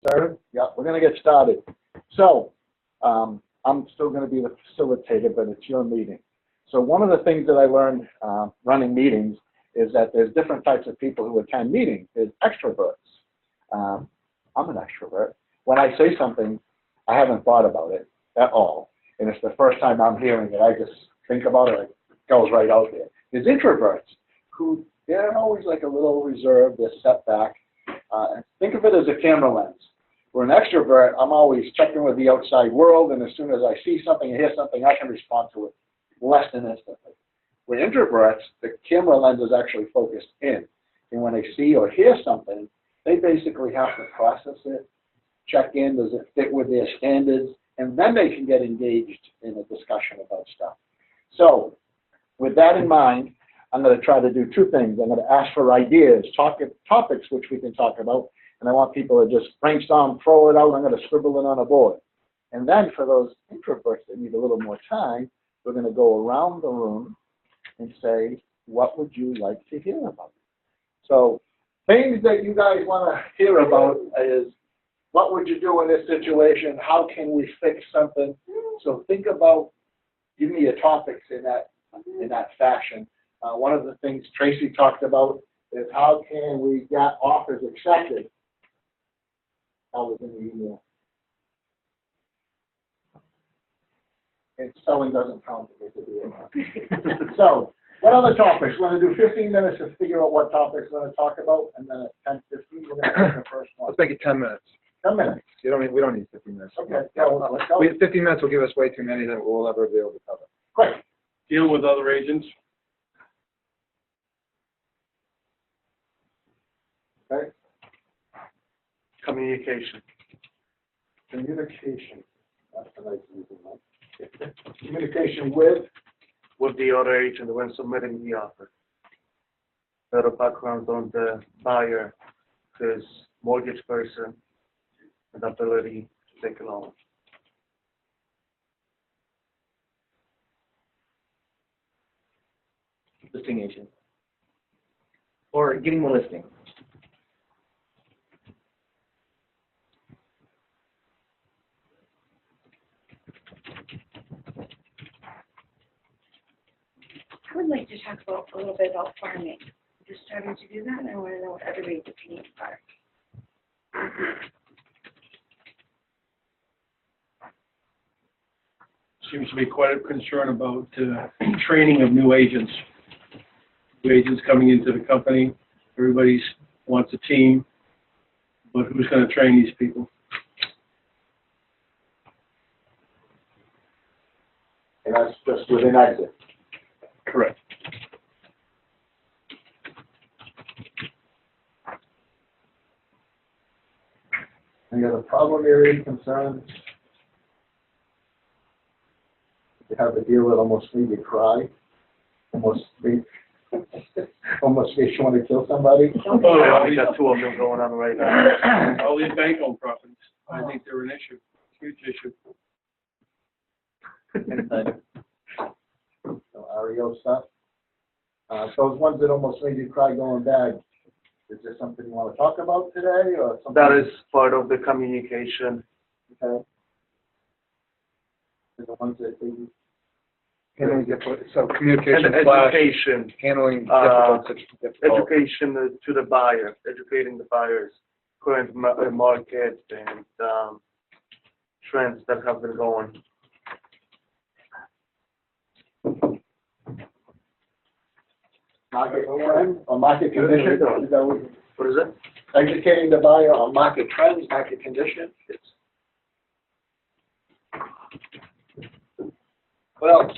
Started? Yeah, we're going to get started. So, I'm still going to be the facilitator, but it's your meeting. So one of the things that I learned running meetings is that there's different types of people who attend meetings. There's extroverts. I'm an extrovert. When I say something, I haven't thought about it at all. And it's the first time I'm hearing it. I just think about it, it goes right out there. There's introverts who, they're always like a little reserved, they're set back. Think of it as a camera lens. For an extrovert, I'm always checking with the outside world, and as soon as I see something or hear something, I can respond to it less than instantly. With introverts, the camera lens is actually focused in. And when they see or hear something, they basically have to process it, check in, does it fit with their standards, and then they can get engaged in a discussion about stuff. So, with that in mind, I'm going to try to do two things. I'm going to ask for ideas, topics which we can talk about, and I want people to just brainstorm, throw it out. I'm going to scribble it on a board. And then for those introverts that need a little more time, we're going to go around the room and say, what would you like to hear about? So things that you guys want to hear about is, what would you do in this situation? How can we fix something? So think about, give me your topics in that fashion. One of the things Tracy talked about is how can we get offers accepted? That was in the email. And spelling doesn't count. So, what other topics? We're going to do 15 minutes to figure out what topics we're going to talk about, and then at 10:15 we're going to take the first one. Let's make it 10 minutes. 10 minutes. We don't need 15 minutes. Okay. Yeah, well, let's go. 15 minutes will give us way too many that we'll ever be able to cover. Quick. Deal with other agents. Okay. Communication. Communication. That's a nice easy one. Communication with The other agent when submitting the offer. Better background on the buyer, his mortgage person, and ability to take a loan. Listing agent. Or getting the listing. I would like to talk about a little bit about farming. I'm just starting to do that, and I want to know what everybody's opinions are. Seems to be quite a concern about training of new agents. New agents coming into the company. Everybody wants a team, but who's going to train these people? and that's just within exit. Correct. Any other problem area, concerns? You have a deal that almost made you cry, almost made you want to kill somebody. Oh, yeah, we got two of them going on right now. All these bank-owned properties, I think they're an issue, huge issue. So REO stuff. Those ones that almost made you cry going bad. Is there something you want to talk about today, or something? That is part of the communication. Okay. And the ones that they So communication And slash education. handling difficult. Education to the buyer, educating the buyers, current market and trends that have been going. market trend or market condition? Is that What is it? educating the buyer on market trends, market conditions? Well,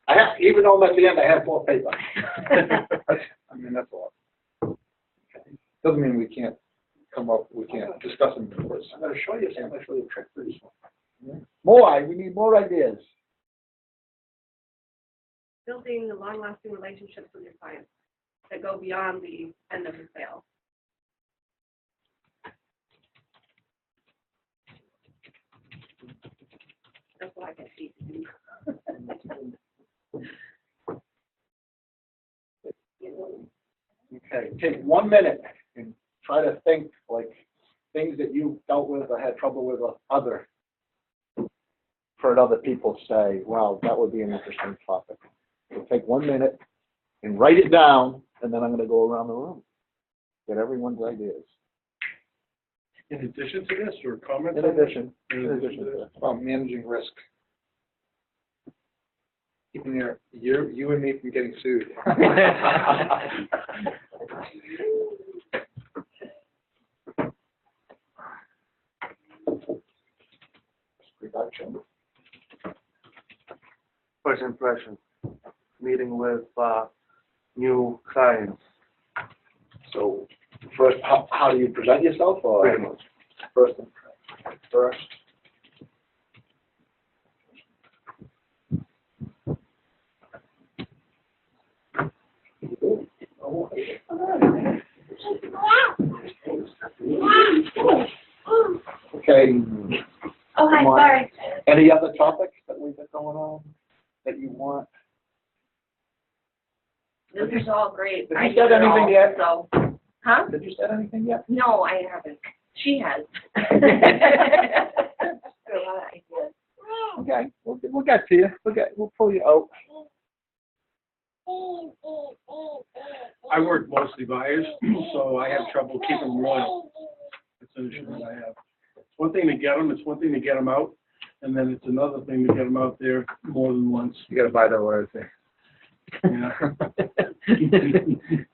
I have, even though I'm at the end, I have more paper. That's a lot. Doesn't mean we can't discuss them first. I'm going to show you something. I'm going to show you a trick for this one. More, we need more ideas. Building long-lasting relationships with your clients that go beyond the end of the sale. That's what I get paid to do. Okay, take 1 minute and try to think things that you dealt with or had trouble with or heard other people say, wow, that would be an interesting topic. So take 1 minute and write it down, and then I'm going to go around the room. Get everyone's ideas. In addition to this, or comments? In on this? addition to this. About managing risk. Keeping you and me from getting sued. Production. First impression, meeting with new clients. So first, how do you present yourself? Or Pretty much. First. Okay. Oh, hi, Come on. sorry. Any other topics that we've got going on that you want? This is all great. Have I you said did it anything all, yet? So, huh? Did you say anything yet? No, I haven't. She has. Got a lot of ideas. Okay, we'll get to you. We'll pull you out. I work mostly buyers, so I have trouble keeping them loyal. That's an issue that I have. It's one thing to get them, it's one thing to get them out, and then it's another thing to get them out there more than once. You gotta buy the loyalty. Yeah.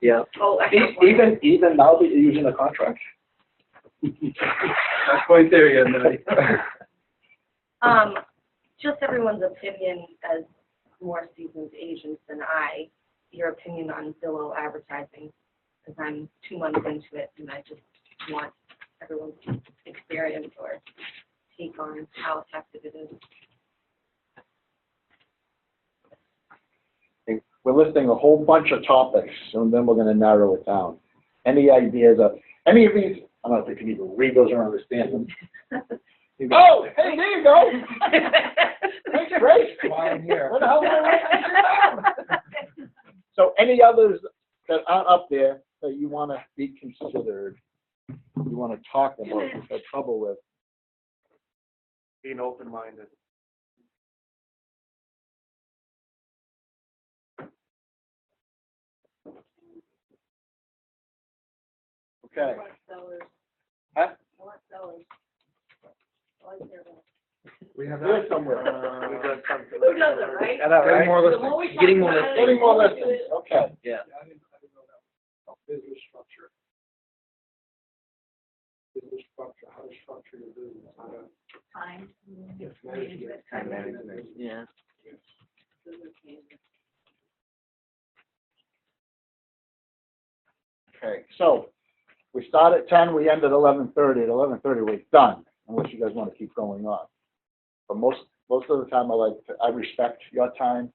Yeah. Oh, I have one. Even now that you're using a contract? Not quite there yet, Matty. Just everyone's opinion as more seasoned agents than I, your opinion on Zillow advertising, because I'm 2 months into it and I just want everyone's experience or take on how effective it is. We're listing a whole bunch of topics, and then we're going to narrow it down. Any ideas of any of these? I don't know if you can even read those or understand them. Oh, hey, there you go. That's great. Why I'm here. What the hell am I writing down? So, any others that aren't up there that you want to be considered, you want to talk about, you've had trouble with? Being open-minded. Okay. I want sellers. Huh? I want sellers. I like their- We have Here that. somewhere. We got some. Who doesn't, right? Getting more The listings. more we talk Getting more about it, Getting more the listings. Okay. Yeah. I didn't know that. Business structure. Business structure, how to structure your business, how to Time. manage Time management. Yeah. Okay, so we start at 10, we end at 11:30. At 11:30, we're done, unless you guys want to keep going on. But most of the time, I respect your time,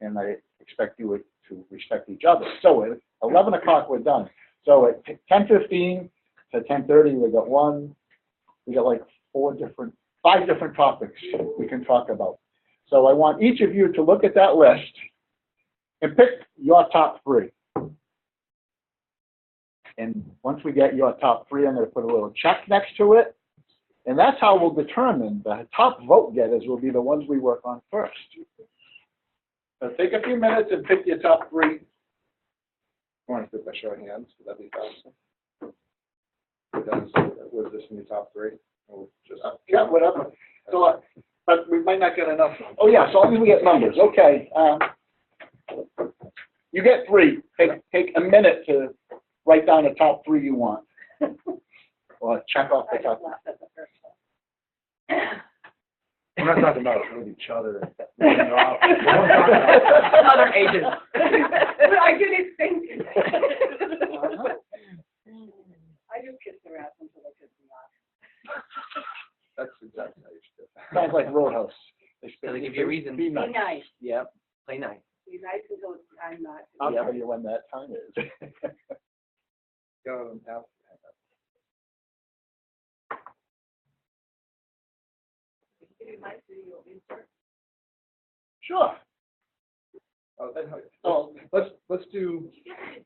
and I expect you to respect each other. So at 11 o'clock, we're done. So at 10:15 to 10:30, we got like 5 different topics we can talk about. So I want each of you to look at that list and pick your top 3. And once we get your top 3, I'm going to put a little check next to it. And that's how we'll determine the top vote getters will be the ones we work on first. So take a few minutes and pick your top 3. I want to do it by show of hands, so that'd be faster. Was this in your top 3? Or just Yeah, whatever. So, but we might not get enough. Oh, yeah, so long as we get numbers. Okay. You get 3. Take a minute to write down the top 3 you want. Or check off the top. we're not talking about with each other. Other agents. I did it think. Uh-huh. I do kiss their ass until they kiss me off. That's exactly how you should do it. Sounds like Roadhouse. So they give you a reason. Be Be nice. nice. Yep. Play nice. Be nice until I'm not. I'll tell you when that time is. Go and have. Sure. Oh, let's do.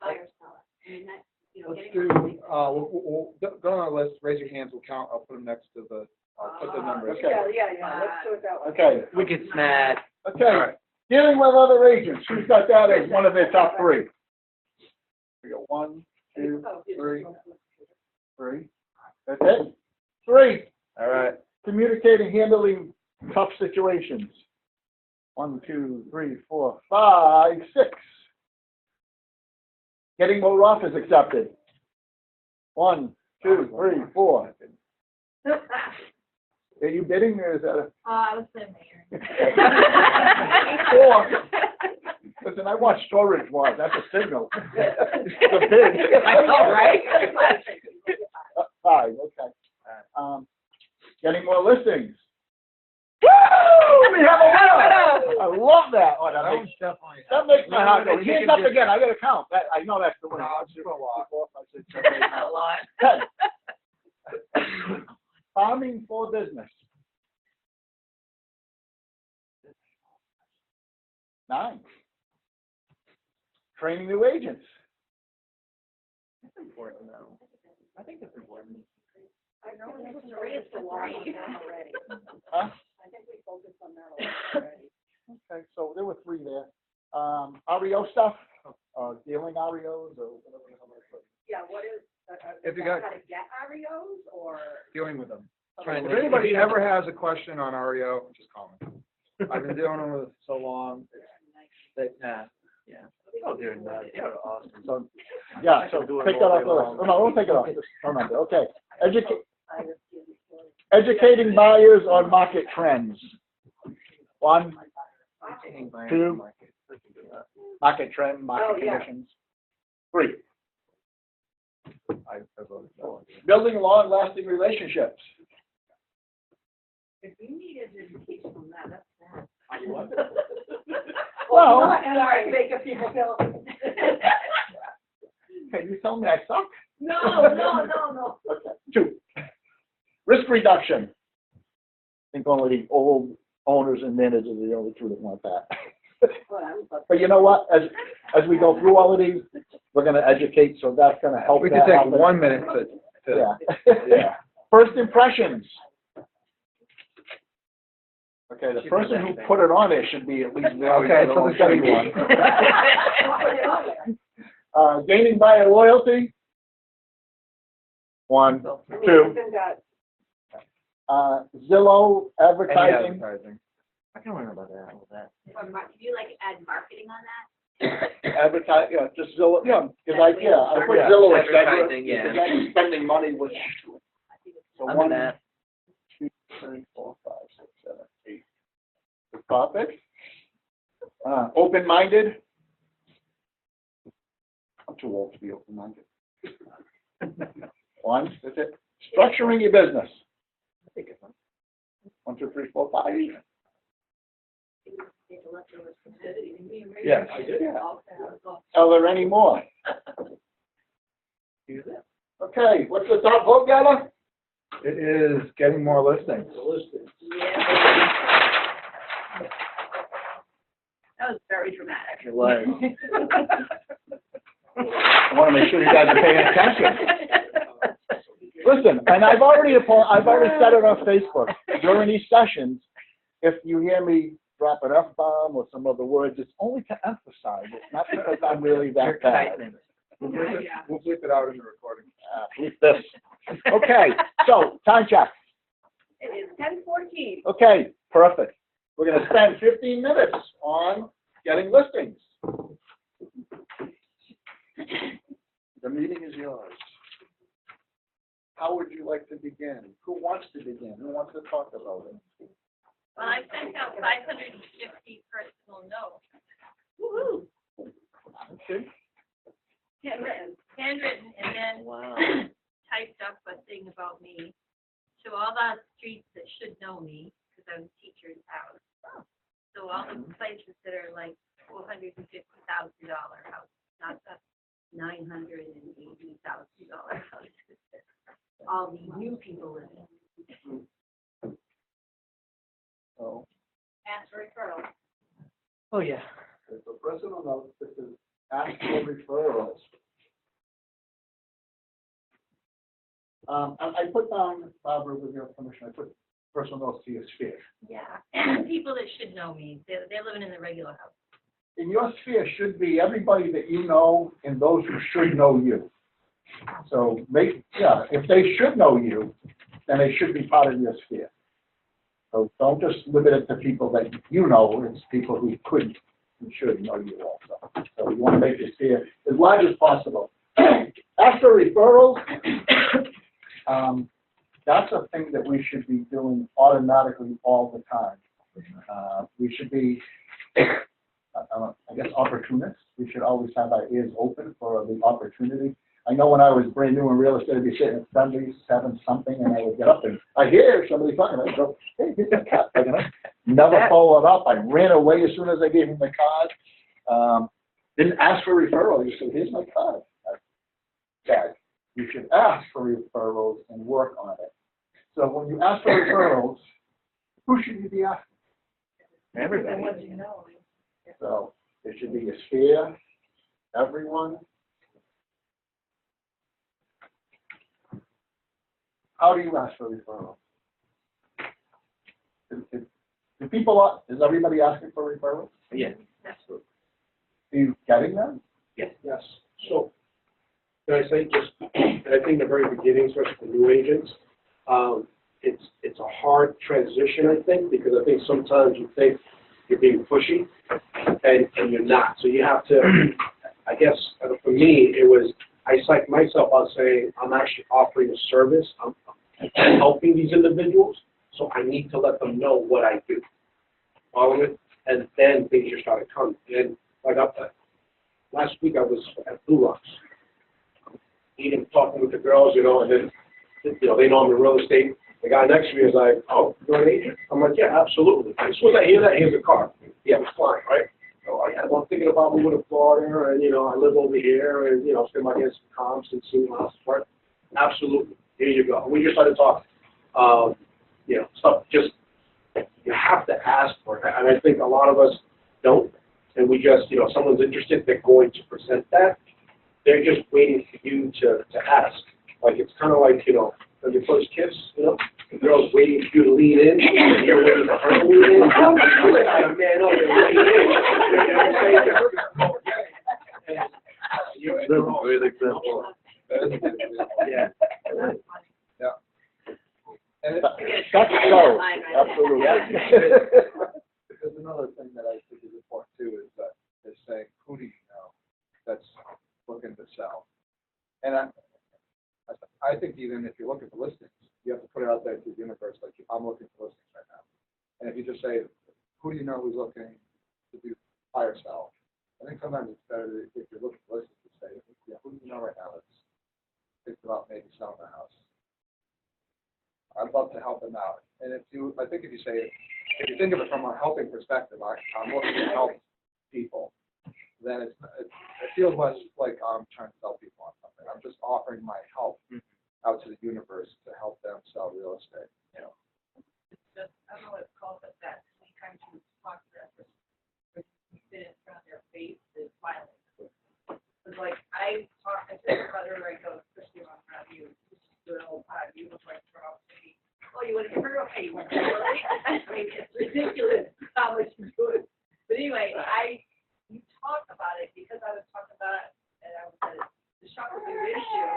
Buyer seller. I mean, that, Let's do, we'll go on our list, raise your hands, we'll count, I'll put them next to the, I'll put the numbers. Okay. Let's do it that way. Okay, Wicked smack. okay. Dealing with other agents, who's got that as one of their top three? We got 1, 2, 3, 3. That's it? 3. All right. Communicating, handling tough situations. 1, 2, 3, 4, 5, 6. Getting more offers accepted. 1, 2, 3, 4. Are you bidding or is that a? I was the mayor. 4. Listen, I watch storage wars. That's a signal. It's a bid. I know, right? 5. Okay. Getting more listings. Woo! We have a winner. I love that. Oh, that makes my heart go. Hands up again. I got to count. I know that's the winner. No, it's just a lot. 4, 5, 6, 7, 8, 9, A lot. 10. Farming for business. 9. Training new agents. That's important, though. I think it's important. I know, it's a lot already. Huh? I think we focused on that a lot already. Okay, so there were 3 there. REO stuff, dealing REOs or whatever the hell I put. Yeah, what is, If you is that got- how to get REOs or? Dealing with them. Trying If to- anybody ever has a question on REO, just call me. I've been doing them so long. Yeah. Oh, dude, you're awesome. So, yeah, so take that off the list. Oh, no, don't take it off. Just remember, okay. Educating buyers on market trends. 1, 2, market trend, market yeah. conditions. 3. I voted for. Building long-lasting relationships. If you needed education on that, that's bad. Well, Sorry, making people feel. can you tell me I suck? No. Okay. 2. Risk reduction. I think only the old owners and managers are the only 2 that want that. But you know what? As we go through all of these, we're going to educate, so that's going to help. We can that take happen. 1 minute to. Yeah. First impressions. Okay, the Should be person who that put it on there should be at least very Okay, good. so there's gotta be 1. Gaining buyer loyalty. 1, 2. Zillow Any advertising. advertising. I can learn about that. All that. Can you like add marketing on that? Advertise, yeah, just Zillow, yeah, because I put Yeah. Zillow, et cetera, Advertising, yeah. because I'm spending money with. So I'm 1, in that. 2, 3, 4, 5, 6, 7, 8. The topic. Open-minded. I'm too old to be open-minded. 1, that's it. Structuring your business. 1, 2, 3, 4, 5. Yes. Are there any more? Okay, what's the top vote getter? It is getting more listings. That was very dramatic. It was. I want to make sure you guys are paying attention. Listen, and I've already said it on Facebook during these sessions. If you hear me drop an F-bomb or some other words, it's only to emphasize. It's not because I'm really that bad. Excitement. We'll bleep it out in the recording. Bleep this. Okay, so time check. It is 10:14. Okay, perfect. We're going to spend 15 minutes on getting listings. The meeting is yours. How would you like to begin? Who wants to begin? Who wants to talk about it? Well, I sent out 550 personal notes. Woo-hoo. Okay. Handwritten, and then Wow. typed up a thing about me to all the streets that should know me, because I'm a teacher's house. So all the places that are like $450,000 houses, not the $980,000 houses. All the new people living. So, Ask for referrals. Oh, yeah. as the president of this is ask for referrals. I put down, Barbara, with your permission, I put personal notes to your sphere. Yeah, and people that should know me, they're living in the regular house. In your sphere should be everybody that you know and those who should know you. So if they should know you, then they should be part of your sphere. So don't just limit it to people that you know, it's people who could and should know you also. So you want to make your sphere as large as possible. As for referrals, that's a thing that we should be doing automatically all the time. We should be, I guess, opportunists. We should always have our ears open for the opportunity. I know when I was brand new in real estate, I'd be sitting at Sunday, 7-something, and I would get up and I hear somebody talking. I'd go, hey, get that cat. You know? Never followed up. I ran away as soon as I gave him the card. Didn't ask for referral. You said, here's my card. Dad, you should ask for referrals and work on it. So when you ask for referrals, who should you be asking? Everybody. So it should be a sphere, everyone. How do you ask for referrals? Do people, is everybody asking for referrals? Yeah. Absolutely. Are you getting them? Yes. So, can I say just, I think the very beginning, especially for new agents, it's a hard transition, I think, because I think sometimes you think you're being pushy, and you're not. So you have to, I guess, for me, it was, I psyched myself out saying, I'm actually offering a service. I'm helping these individuals, so I need to let them know what I do. Follow it? And then things just started coming. And like last week, I was at Blue Rocks, eating, talking with the girls, you know, and then, you know, they know I'm in real estate. The guy next to me is like, oh, you're an agent? I'm like, yeah, absolutely. As soon as I hear that, here's the car. Yeah, it's fine, right? So I'm thinking about moving to Florida, and, you know, I live over here, and, you know, spend my hands some comps and see what else is worth. Absolutely. Here you go. We just started talking. You know, stuff just, you have to ask for it. And I think a lot of us don't. And we just, you know, if someone's interested, they're going to present that. They're just waiting for you to ask. Like, it's kind of like, you know, when you first kiss, you know, the girl's waiting for you to lean in, and you're waiting for her to lean in. You're like, man, no, you're leaning in. Great example. Yeah. Yeah. And That's so, absolutely. there's another thing that I think is important too, is saying, who do you know that's looking to sell? And I think even if you're looking for listings, you have to put it out there to the universe, like, I'm looking for listings right now. And if you just say, who do you know who's looking to do buy or sell? I think sometimes it's better if you're looking for listings to say, yeah, who do you know right now that's thinking about maybe selling the house? I'd love to help them out. And I think if you say, if you think of it from a helping perspective, I'm looking to help people, then it feels less like I'm trying to sell people on something. I'm just offering my help out to the universe to help them sell real estate. You know. It's just, I don't know what it's called, but that anytime you talk to that person, you sit in front of their face, they're smiling. It's like, I said to my brother, I go, especially around you, do it all the time, you look like you're all city. Oh, you want to give her? Okay, you want to give her? I mean, it's ridiculous how much you do it. But anyway, you talk about it because I was talking about it, and I was at the shop with the issue.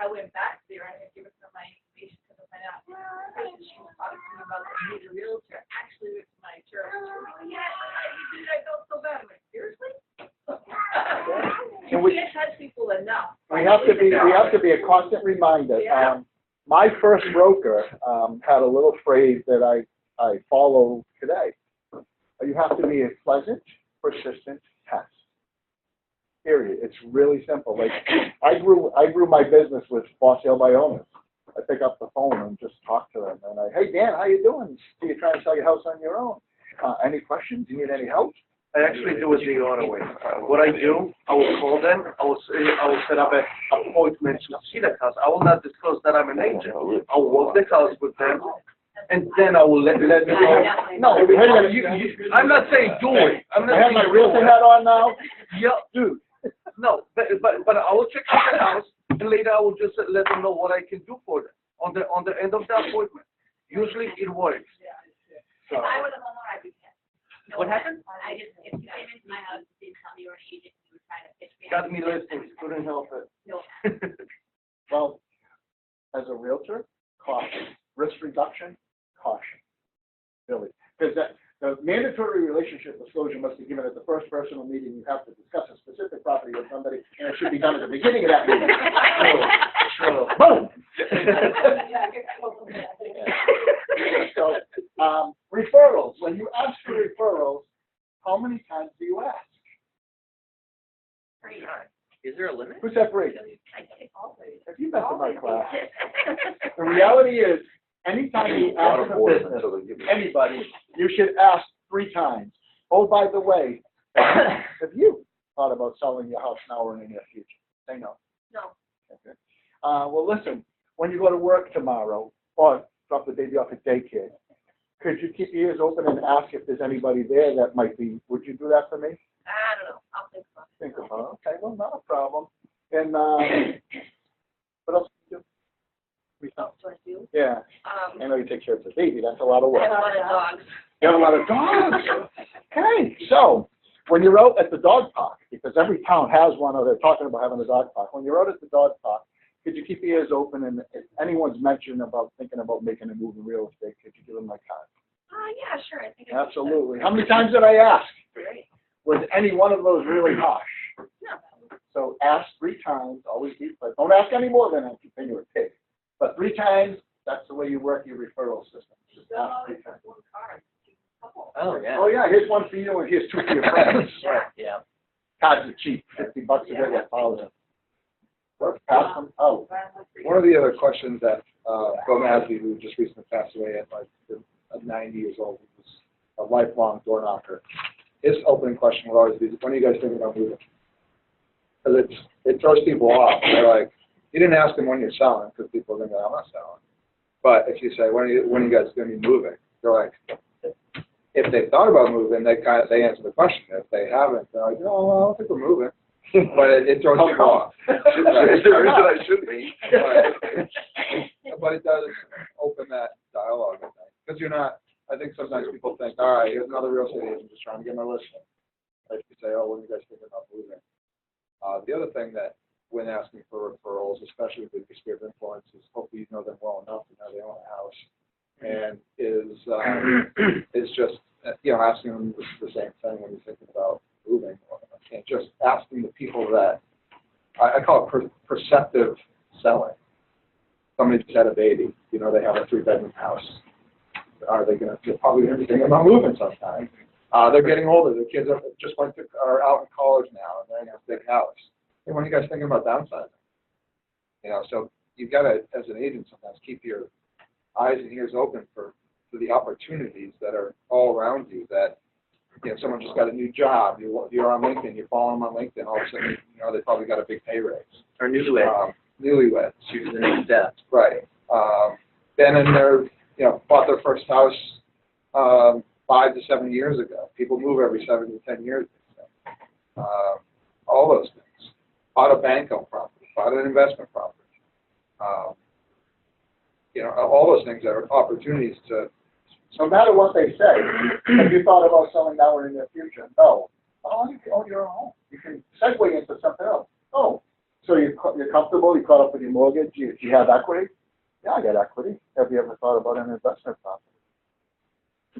I went back there and I gave her some of my information because I found out she was talking to me about the major realtor. Actually, went to my church. Oh, yeah, I felt so bad. I'm like, seriously? You can't touch people enough. We have to be a constant reminder. Yeah. My first broker had a little phrase that I follow today. You have to be a pleasant, persistent test. Period. It's really simple. Like, I grew my business with for sale by owners. I pick up the phone and just talk to them. And hey, Dan, how you doing? So you're trying to sell your house on your own. Any questions? You need any help? I actually do it the other way. What I do, I will call them. I will set up an appointment to see the house. I will not disclose that I'm an agent. I'll walk the house with them, and then I will let you know. No, I'm not saying do it. I'm not I have saying my do realtor it. hat on now. Yeah, dude. No, but I will check out the house. and later I will just let them know what I can do for them on the end of the appointment. Usually it works. So, If I were the homeowner, I'd be pissed. What happened? I just, if you came into my house, and didn't tell me you were an agent, you were trying to pitch me. got me listings, couldn't help it. No. Well, as a realtor, caution. Risk reduction, caution. Really. Because the mandatory relationship disclosure must be given at the first personal meeting. You have to discuss a specific property with somebody, and it should be done at the beginning of that meeting. Sure. Boom! So, referrals. When you ask for referrals, how many times do you ask? 3 times. Is there a limit? Who separates? I take all those. Have you been to my class? The reality is, anytime you ask a business, anybody, you should ask 3 times. Oh, by the way, have you thought about selling your house now or in the near future? Say no. No. Okay. Well, listen, when you go to work tomorrow, or drop the baby off at daycare, could you keep your ears open and ask if there's anybody there that might be, would you do that for me? I don't know. I'll think about it. Think about it. Okay, well, not a problem. And what else do you do? Oh, so I do. Yeah, I know you take care of the baby. That's a lot of I work. have a lot of dogs. You have a lot of dogs. Okay, so when you're out at the dog park, because every town has one, or they're talking about having a dog park. When you're out at the dog park, could you keep your ears open? And if anyone's mentioned about thinking about making a move in real estate, could you give them my card? Yeah, sure. I think Absolutely. How many times did I ask? Great. Was any one of those really harsh? No. So ask 3 times. Always be, but don't ask any more than that. Then you're a pig. But 3 times. That's the way you work your referral system. Just ask 3 times. Oh, yeah. Oh yeah, here's one for you, and here's 2 for your friends. Yeah. Cards are cheap, $50 a day, $1,000. Pass them out. One of the other questions that Bill Massey, who just recently passed away at 90 years old, was a lifelong door knocker. His opening question would always be, when are you guys thinking about moving? Because it throws people off. They're like, you didn't ask them when you're selling, because people think, I'm not selling. But if you say, when are you guys going to be moving? They're like, if they thought about moving, they answer the question. If they haven't, they're like, oh, well, I don't think we're moving. But it throws people off. There is that I should be. But it does open that dialogue, I think. Because you're not, I think sometimes people think, all right, here's another real estate agent just trying to get my listing. Like you say, oh, when are you guys thinking about moving? The other thing that when asking for referrals, especially with the sphere of influence, is hopefully you know them well enough to know they own a house. And is just, asking them the same thing when you're thinking about moving. And just asking the people that, I call it perceptive selling. Somebody just had a baby, they have a 3-bedroom house. Are they they're probably going to be thinking about moving sometime. They're getting older. The kids are out in college now, and they're in a big house. Hey, when are you guys thinking about downsizing? So you've got to, as an agent, sometimes keep your eyes and ears open for the opportunities that are all around you. That someone just got a new job. You're on LinkedIn. You're following them on LinkedIn. All of a sudden, they probably got a big pay raise. Or newlyweds. Newlyweds. Choose the next step. Right. Then in their, bought their first house 5 to 7 years ago. People move every 7 to 10 years. All those things. Bought a bank-owned property. Bought an investment property. All those things are opportunities to. No matter what they say, have you thought about selling now or in the future? No. Oh, you own your own home. You can segue into something else. Oh, so you're comfortable? You caught up with your mortgage? You have equity? Yeah, I got equity. Have you ever thought about an investment property?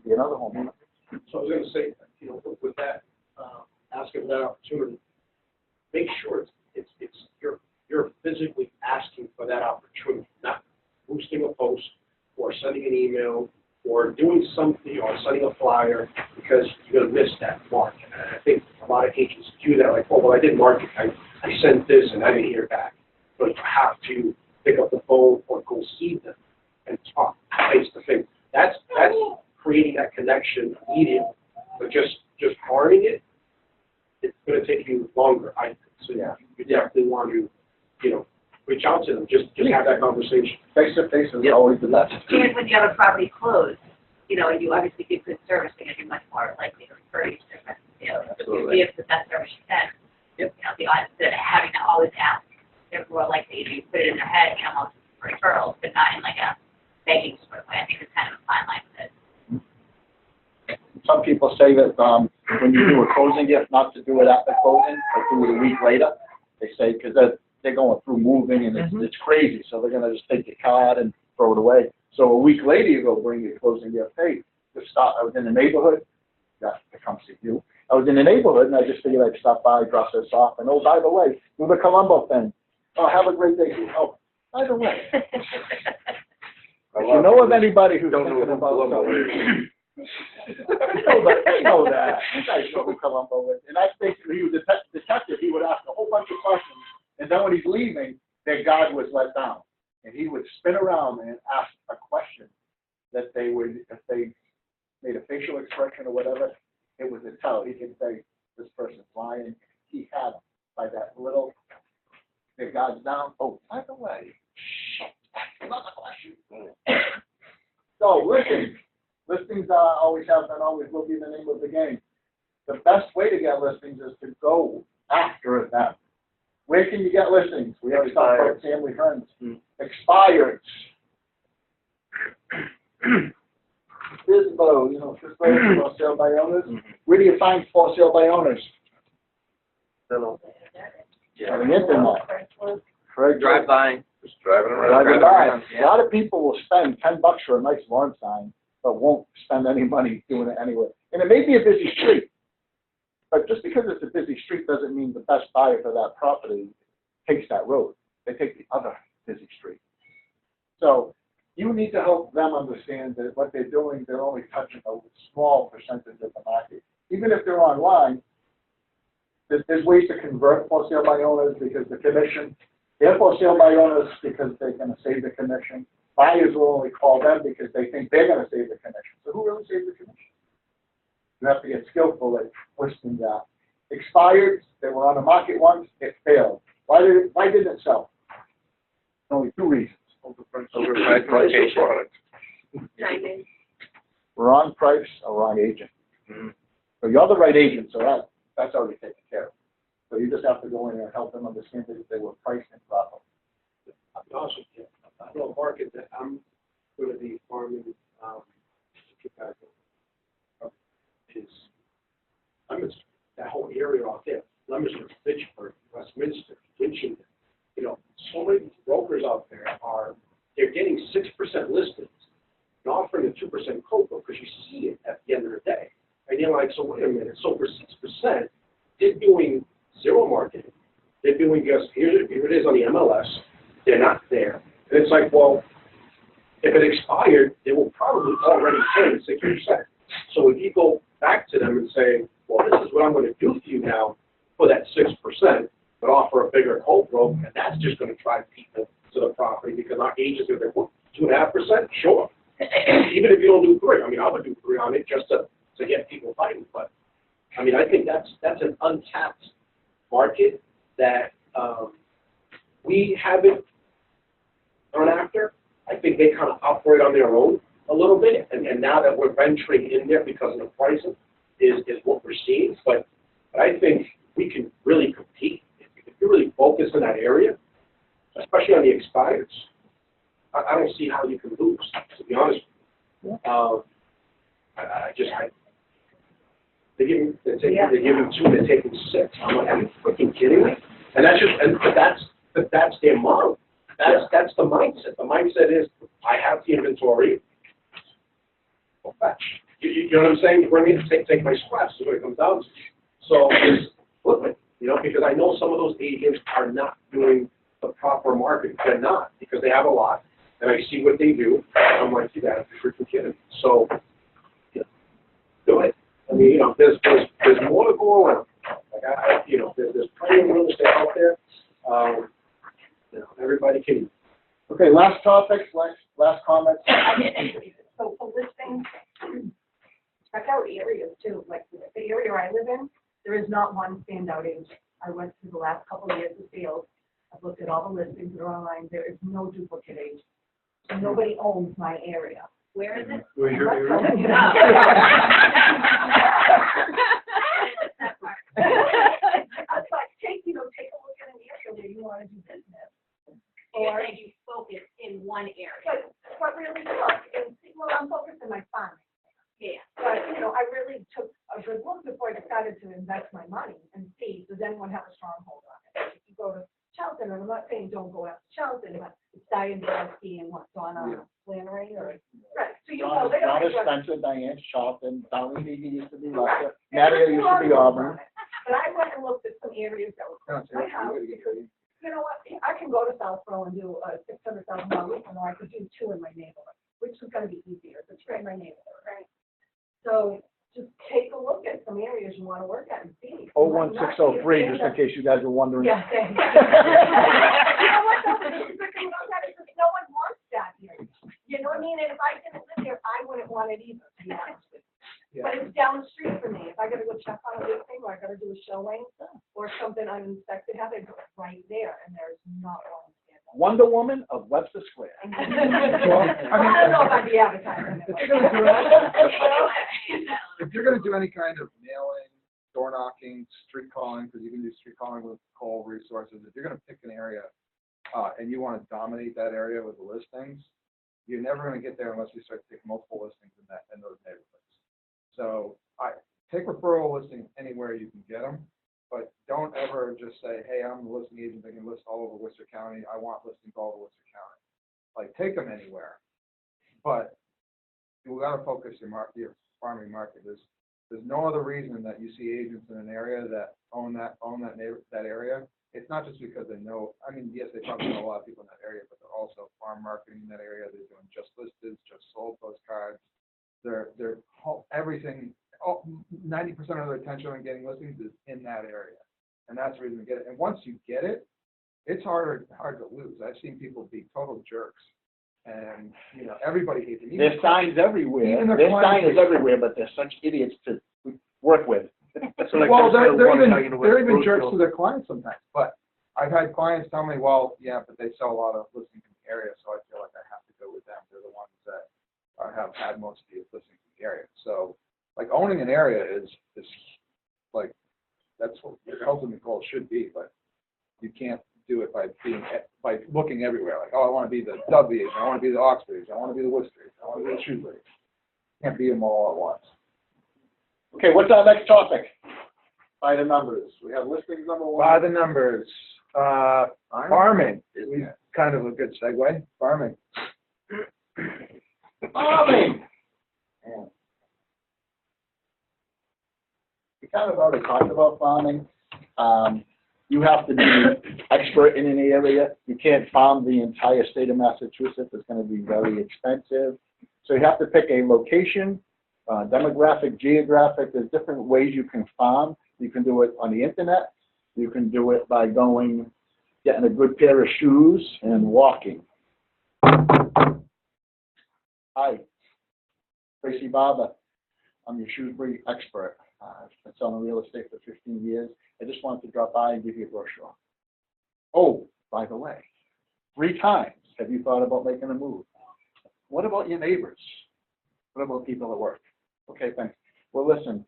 Be another homeowner. So I was going to say, with that, asking for that opportunity, make sure you're physically asking for that opportunity, not boosting a post or sending an email or doing something or sending a flyer because you're going to miss that mark. And I think a lot of agents do that, like, oh, well, I didn't market. I sent this and I didn't hear back. But you have to pick up the phone or go see them and talk face to face. That's creating that connection immediately. But just harming it, it's going to take you longer, I think. So you definitely want to, reach out to them. Just have that conversation. Face to face is always the best. And when you have a property closed, and you obviously give good service, you're going to be much more likely to refer you to different, Absolutely. give the best service you can. Yep. The odds that having to always ask therefore, like, they put it in their head, you know, for referrals, but not in like a begging sort of way. I think it's kind of a fine line with it. Some people say that when you do a closing gift, not to do it at the closing, but do it a week later. They say because they're going through moving and it's crazy, so they're gonna just take your card and throw it away. So a week later, you go bring your closing gift. Hey, I was in the neighborhood. Yeah, I come see you. I was in the neighborhood and I just figured I'd stop by, drop this off, and oh, by the way, do the Columbo thing. Oh, have a great day. Oh, by the way, if you know of anybody who's thinking about I know that. You guys know who Columbo is. And I think he was a detective. He would ask a whole bunch of questions, and then when he's leaving, their guard was let down. And he would spin around and ask a question that they would, if they made a facial expression or whatever, it was a tell. He could say, this person's lying. He had them by that little, their guard's down. Oh, by the way, another question. So, listen. Listings always have and always will be the name of the game. The best way to get listings is to go after them. Where can you get listings? We always talk about family friends. Expired. FSBO, you know, FSBO, for sale by owners. Where do you find for sale by owners? On the internet. Drive by. Just driving Driving by. A lot of people will spend $10 for a nice lawn sign, but won't spend any money doing it anyway. And it may be a busy street, but just because it's a busy street doesn't mean the best buyer for that property takes that road. They take the other busy street. So you need to help them understand that what they're doing, they're only touching a small percentage of the market. Even if they're online, there's ways to convert for sale by owners because the commission, they're for sale by owners because they're going to save the commission. Buyers will only call them because they think they're going to save the commission. So who really saves the commission? You have to get skillful at listing that. Expired, they were on the market once, it failed. Why did it sell? Only two reasons. Overpriced location. Timing. Wrong price or wrong agent. So you're the right agent, so that's already taken care of. So you just have to go in there and help them understand that they were priced improperly. I'll be honest with you. I know a market that I'm going to be farming Chicago is Leominster, that whole area out there. Leominster, Fitchburg, Westminster, Winchton. You know, so many brokers out there they're getting 6% listings and offering a 2% COBRA because you see it at the end of the day. And you're like, so wait a minute, so for 6%, they're doing zero marketing. They're doing just, here it is on the MLS, they're not there. And it's like, well, if it expired, they will probably already pay 6%. So if you go back to them and say, well, this is what I'm going to do for you now for that 6%, but offer a bigger COBRA, and that's just going to drive people to the property because our agents are like, well, 2.5%? Sure. Even if you don't do 3%, I mean, I would do 3% on it just to get people fighting. But, I mean, I think that's an untapped market that we haven't gone after. I think they kind of operate on their own a little bit, and now that we're venturing in there because of the pricing is what we're seeing. But I think we can really compete. If you really focus in that area, especially on the expireds, I don't see how you can lose, to be honest with you. They're giving 2, they're taking 6. I'm like, are you freaking kidding me? And that's their model. That's the mindset. The mindset is, I have the inventory. Go fetch. You know what I'm saying? Bring me take my scraps is what it comes down to. So just flip it, you know, because I know some of those agents are not doing the proper marketing. They're not because they have a lot, and I see what they do. I'm like, you gotta be freaking kidding. So, yeah, do it. I mean, you know, there's more to go around. Like there's plenty of real estate out there. Everybody can. Okay, last topics, last comments. So for listings, check out areas too. Like the area I live in, there is not one standout agent. I went through the last couple of years of sales. I've looked at all the listings that are online. There is no duplicate agent. Nobody owns my area. Where is it? Where's your area? I was like, take a look at an area where you want to do business. to my farm. Yeah. But, you know, I really took a good look before I decided to invest my money and see, does anyone have a stronghold on it? If you go to Charlton, and I'm not saying don't go out to Charlton, but it's Diane Dusky and what, Donna Flannery, or, right, so you know, they don't. Donna Spencer, Diane Charlton, Donnie Needy used to be Russia, Nadia used to be Auburn. But I went and looked at some areas that were close to my house, because, you know what, I can go to Southborough and do a $600,000 lease, or I could do 2 in my neighborhood, which is gonna be easier, but it's in my neighborhood, right? So just take a look at some areas you wanna work at and see. 01603, just in case you guys were wondering. Yeah, thanks. You know what, though, the thing about that is that no one wants that here. You know what I mean? And if I didn't live here, I wouldn't want it either, to be honest with you. But it's down the street from me. If I gotta go check on a listing, or I gotta do a showing, or something uninspected, have it right there, and there's not one. Wonder Woman of Webster Square. I don't know about the advertising. If you're gonna do any kind of mailing, door knocking, street calling, because you can do street calling with call resources, if you're gonna pick an area, and you wanna dominate that area with the listings, you're never gonna get there unless you start to take multiple listings in those neighborhoods. So take referral listings anywhere you can get them, but don't ever just say, hey, I'm the listing agent, I can list all over Worcester County, I want listings all over Worcester County. Like, take them anywhere, but you gotta focus your farming market. There's no other reason that you see agents in an area that own that area. It's not just because they know, I mean, yes, they probably know a lot of people in that area, but they're also farm marketing in that area. They're doing just listed, just sold postcards. They're everything, 90% of their attention on getting listings is in that area. And that's the reason to get it. And once you get it, it's hard to lose. I've seen people be total jerks. And, you know, everybody hates it. There's signs everywhere. Even their There's clients- signs everywhere, but they're such idiots to work with. So like Well, there's they're one even, guy, you know, they're with even jerks Roosevelt. to their clients sometimes. But I've had clients tell me, well, yeah, but they sell a lot of listings in the area, so I feel like I have to go with them. They're the ones that have had most of the listings in the area. So, like, owning an area is like, that's what your ultimate goal should be, but you can't do it by looking everywhere. Like, oh, I want to be the Dudley agent, I want to be the Oxford agent, I want to be the Worcester agent, I want to be the Shrewsbury agent. Can't be them all at once. Okay, what's our next topic? By the numbers. We have listings number 1. By the numbers, farming is kind of a good segue. Farming. Farming. Man. We kind of already talked about farming. You have to be expert in an area. You can't farm the entire state of Massachusetts. It's going to be very expensive. So you have to pick a location, demographic, geographic. There's different ways you can farm. You can do it on the internet. You can do it by getting a good pair of shoes and walking. Hi, Tracy Barber. I'm your Shrewsbury expert. I've been selling real estate for 15 years. I just wanted to drop by and give you a brochure. Oh, by the way, 3 times have you thought about making a move? What about your neighbors? What about people at work? Okay, thanks. Well, listen,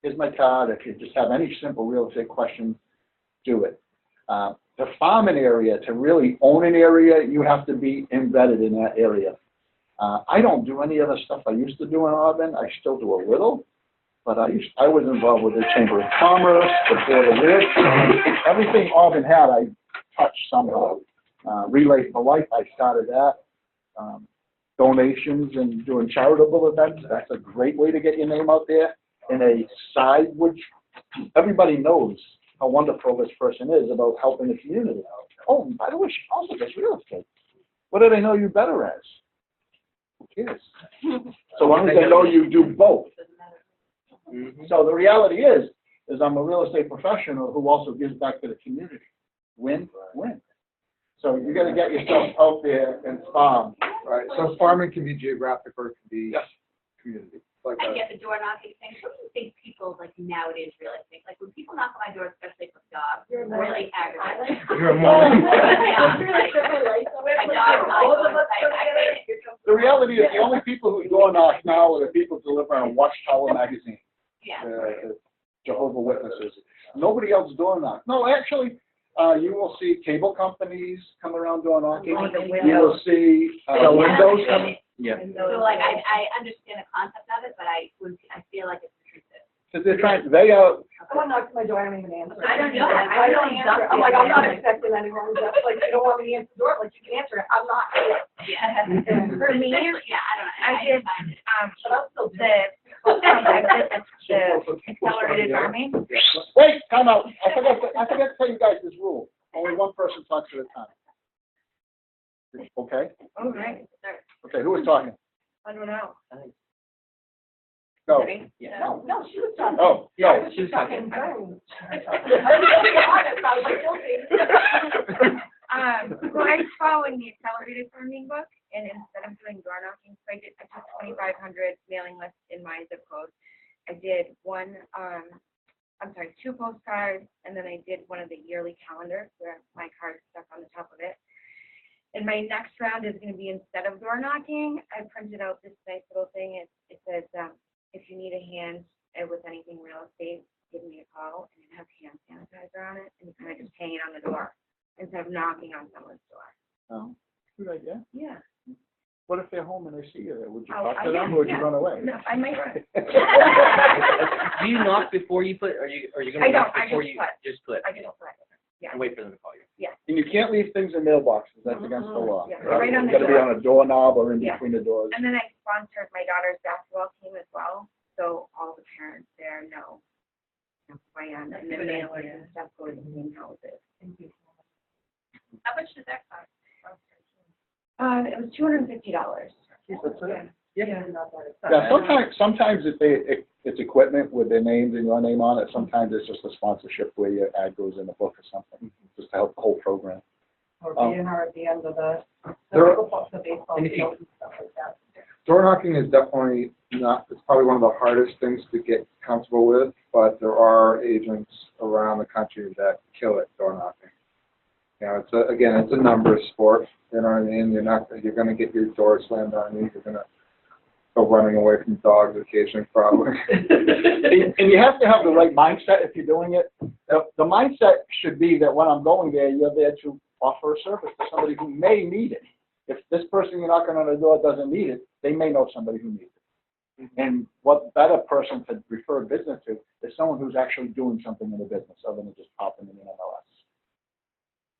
here's my card. If you just have any simple real estate questions, do it. To farm an area, to really own an area, you have to be embedded in that area. I don't do any of the stuff I used to do in Auburn. I still do a little, but I was involved with the Chamber of Commerce, the Board of Ed. Everything Auburn had, I touched somehow. Relay for Life, I started that. Donations and doing charitable events, that's a great way to get your name out there in a side which everybody knows how wonderful this person is about helping the community. Oh, and by the way, she also does real estate. What do they know you better as? Who cares? So long as they know you do both. So the reality is I'm a real estate professional who also gives back to the community. Win, win. So you got to get yourself out there and farm. Right. So farming can be geographic or it can be community. Like I get the door knocking thing. What do you think people like nowadays really think? Like when people knock on my door, especially for jobs, really aggravating. You're a mom. The reality is the only people who door knock now are the people delivering a Watchtower magazine. Yeah. Jehovah's Witnesses. Nobody else door knocks. No, actually, you will see cable companies come around door knocking. You will see Windows coming. Yeah. So like, I understand the concept of it, but I feel like it's intrusive. Because they're trying, they are, Someone knocks on my door, I don't even answer. I don't know. I don't answer. I'm like, I'm not expecting anyone, just like, you don't want me to answer the door, like, you can answer it, I'm not. Yeah. For me, Yeah, I don't know. I did, But I'm still the accelerated farming. wait, time out. I forgot to tell you guys this rule. Only one person talks at a time. Okay? All right, Okay, who was talking? I don't know. Go. Ready? Yeah. No, she was talking. Oh, no. She was talking. I was like, guilty. So I'm following the accelerated farming book, and instead of doing door knocking, so I took 2,500 mailing lists in my zip code. I did two postcards, and then I did one of the yearly calendars where my card's stuck on the top of it. And my next round is going to be, instead of door knocking, I printed out this nice little thing. It says, if you need a hand with anything real estate, give me a call, and it has hand sanitizer on it, and you kind of just hang it on the door instead of knocking on someone's door. Oh, good idea. Yeah. What if they're home and they see you there? Would you Oh, talk to them or would you run away? No, I might. Do you knock before you put? Are you I gonna knock don't, I before just you put. just put? I just put. Yeah. And wait for them to call you. And you can't leave things in mailboxes. That's against the law. Yeah, right on the It's got to be door. on a doorknob or in Yeah. between the doors. And then I sponsored my daughter's basketball team as well, so all the parents there know who I am, and the mailers and stuff go to the same houses. How much does that cost? It was $250. Yeah, sometimes it's equipment with their names and your name on it. Sometimes it's just a sponsorship where your ad goes in the book or something, just to help the whole program. Or being her at the end of the baseball And if you- field and stuff like that. Door knocking is definitely not, it's probably one of the hardest things to get comfortable with, but there are agents around the country that kill it door knocking. You know, it's a numbers sport, you know what I mean? You're gonna get your door slammed on you, you're gonna go running away from dogs occasionally probably. And you have to have the right mindset if you're doing it. The mindset should be that when I'm going there, you're there to offer a service to somebody who may need it. If this person you're knocking on the door doesn't need it, they may know somebody who needs it. And what better person to refer business to is someone who's actually doing something in the business other than just popping in an MLS.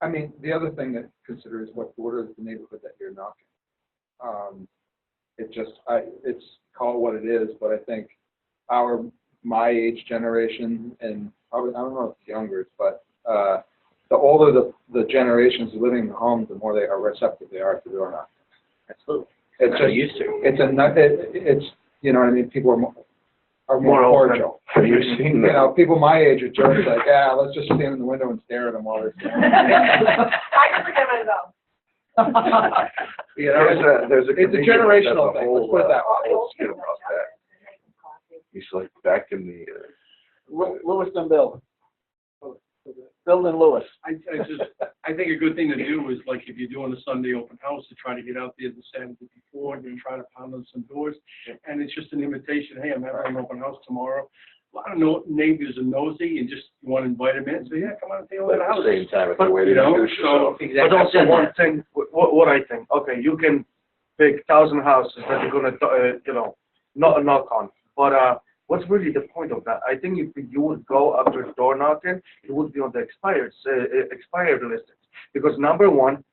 I mean, the other thing to consider is what is the neighborhood that you're knocking. It's call it what it is, but I think my age generation, and probably, I don't know if it's younger, but the older the generations living in the homes, the more they are receptive they are to door knocking. Absolutely. It's They're used to. It's you know what I mean. People are more cordial. Have you seen You know, people my age are jerks like, yeah, let's just stand in the window and stare at them while they're. I can forget myself. You know, there's a it's a comedian generational that does a thing. Let's whole, put it that way. whole skit about that. He's like back in the. Lewis and Bill. Bill and Lewis. I think a good thing to do is, like, if you're doing a Sunday open house, to try to get out there the Saturday before and then try to pound on some doors. And it's just an invitation, hey, I'm having an open house tomorrow. A lot of neighbors are nosy and just want to invite them in. So, yeah, come on and take a look But at the at house. the same time, it's a way to introduce yourself. But also one thing, what I think, okay, you can pick 1,000 houses that you're gonna, not knock on, but what's really the point of that? I think if you would go after door knocking, it would be on the expired listings, because number one,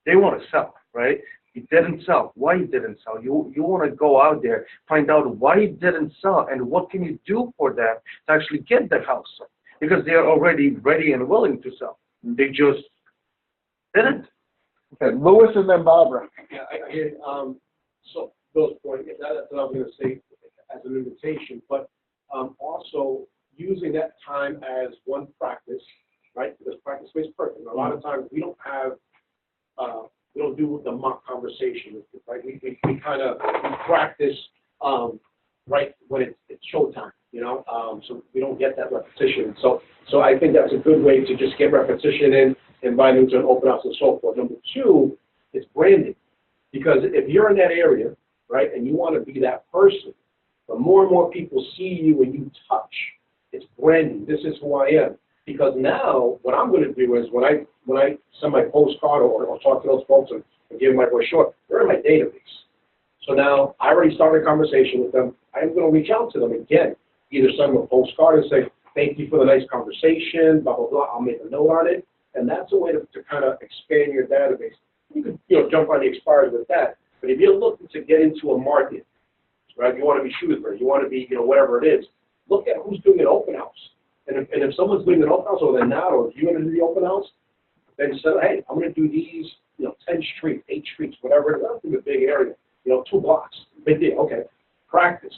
they want to sell, right? It didn't sell. Why it didn't sell? You want to go out there, find out why it didn't sell, and what can you do for them to actually get the house sold, because they are already ready and willing to sell. They just didn't. Okay, Lewis and then Barbara. Yeah, so Bill's point, that's what I was gonna say as an invitation, but also using that time as one practice, right? Because practice makes perfect. A lot of times we don't do the mock conversation, right? We kind of practice right when it's showtime, so we don't get that repetition. So I think that's a good way to just get repetition in, invite them to an open house and so forth. Number two, it's branding. Because if you're in that area, right, and you want to be that person, the more and more people see you and you touch, it's branding. This is who I am. Because now, what I'm going to do is when I send my postcard or talk to those folks and give them my brochure, they're in my database. So now I already started a conversation with them. I'm going to reach out to them again, either send them a postcard and say, thank you for the nice conversation, blah, blah, blah. I'll make a note on it. And that's a way to kind of expand your database. You could, jump on the expired with that. But if you're looking to get into a market, right, you want to be Shrewsbury, you want to be, whatever it is, look at who's doing an open house. And if someone's doing an open house or they're not, or if you're going to do the open house, then say, hey, I'm going to do these, 10 streets, 8 streets, whatever it is. I don't think a big area, 2 blocks. Big deal. Okay. Practice.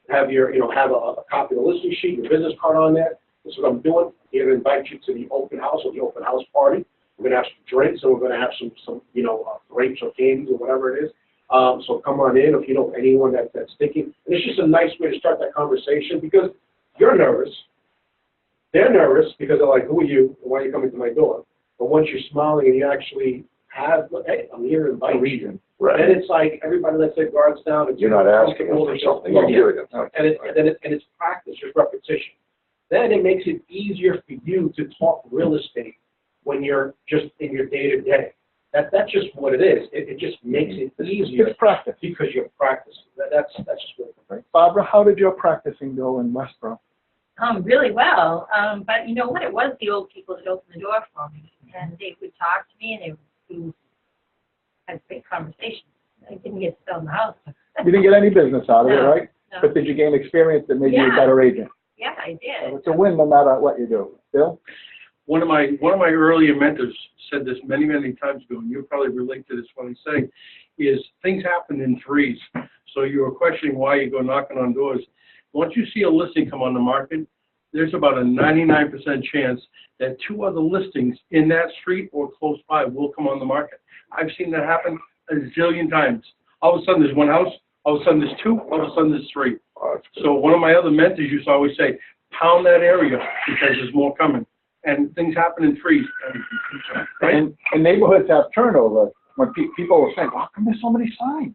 Have your, have a copy of the listing sheet, your business card on there. This is what I'm doing. Here to invite you to the open house or the open house party. We're going to have some drinks, and we're going to have some grapes or candies or whatever it is. So come on in if you know anyone that's thinking. And it's just a nice way to start that conversation because you're nervous. They're nervous because they're like, who are you? Why are you coming to my door? But once you're smiling and you actually have, hey, I'm here to invite you. Right. Then it's like everybody lets their guards down. It's You're not asking them for something. You're doing it. And it's practice, just repetition. Then it makes it easier for you to talk real estate when you're just in your day-to-day. That's just what it is. It just makes it easier. It's practice. Because you're practicing. That's just what it is. Barbara, how did your practicing go in Westboro? Really well. But you know what? It was the old people that opened the door for me. And they would talk to me and they would have great conversations. I didn't get to sell the house. You didn't get any business out of it, No, right? no. But did you gain experience that made you a Yeah. better agent? Yeah, I did. So it's a win no matter what you do. Bill? One of my earlier mentors said this many, many times ago, and you'll probably relate to this when I say, is things happen in threes. So you were questioning why you go knocking on doors. Once you see a listing come on the market, there's about a 99% chance that 2 other listings in that street or close by will come on the market. I've seen that happen a zillion times. All of a sudden there's 1 house, all of a sudden there's 2, all of a sudden there's 3. So one of my other mentors used to always say, pound that area because there's more coming. And things happen in threes. Right? And neighborhoods have turnover. When people will say, how come there's so many signs?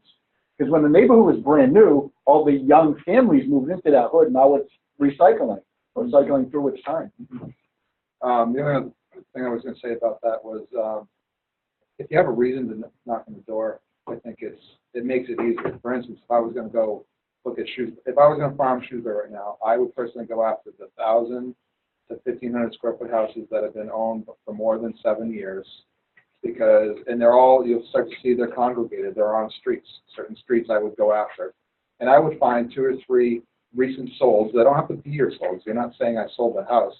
Because when the neighborhood was brand new, all the young families moved into that hood. Now it's recycling through its time. The other thing I was going to say about that was if you have a reason to knock on the door, I think it makes it easier. For instance, if I was going to go look at shoes, if I was going to farm Shrewsbury right now, I would personally go after the 1,000 to 1,500 square foot houses that have been owned for more than 7 years, because they're all, you'll start to see they're congregated. They're on streets. Certain streets I would go after, and I would find 2 or 3 recent solds. They don't have to be your solds. You're not saying I sold the house.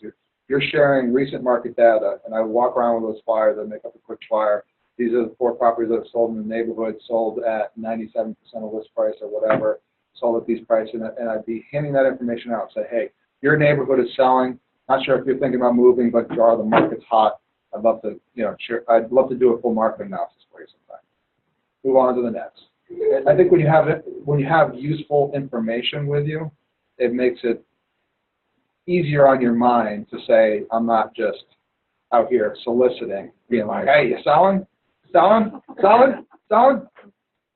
You're sharing recent market data, and I would walk around with those flyers and make up a quick flyer. These are the 4 properties that have sold in the neighborhood, sold at 97% of list price or whatever, sold at these prices, and I'd be handing that information out. Say, hey, your neighborhood is selling. Not sure if you're thinking about moving, but the market's hot. I'd love to, I'd love to do a full market analysis for you sometime. Move on to the next. I think when you have useful information with you, it makes it easier on your mind to say, I'm not just out here soliciting, being like, hey, you selling?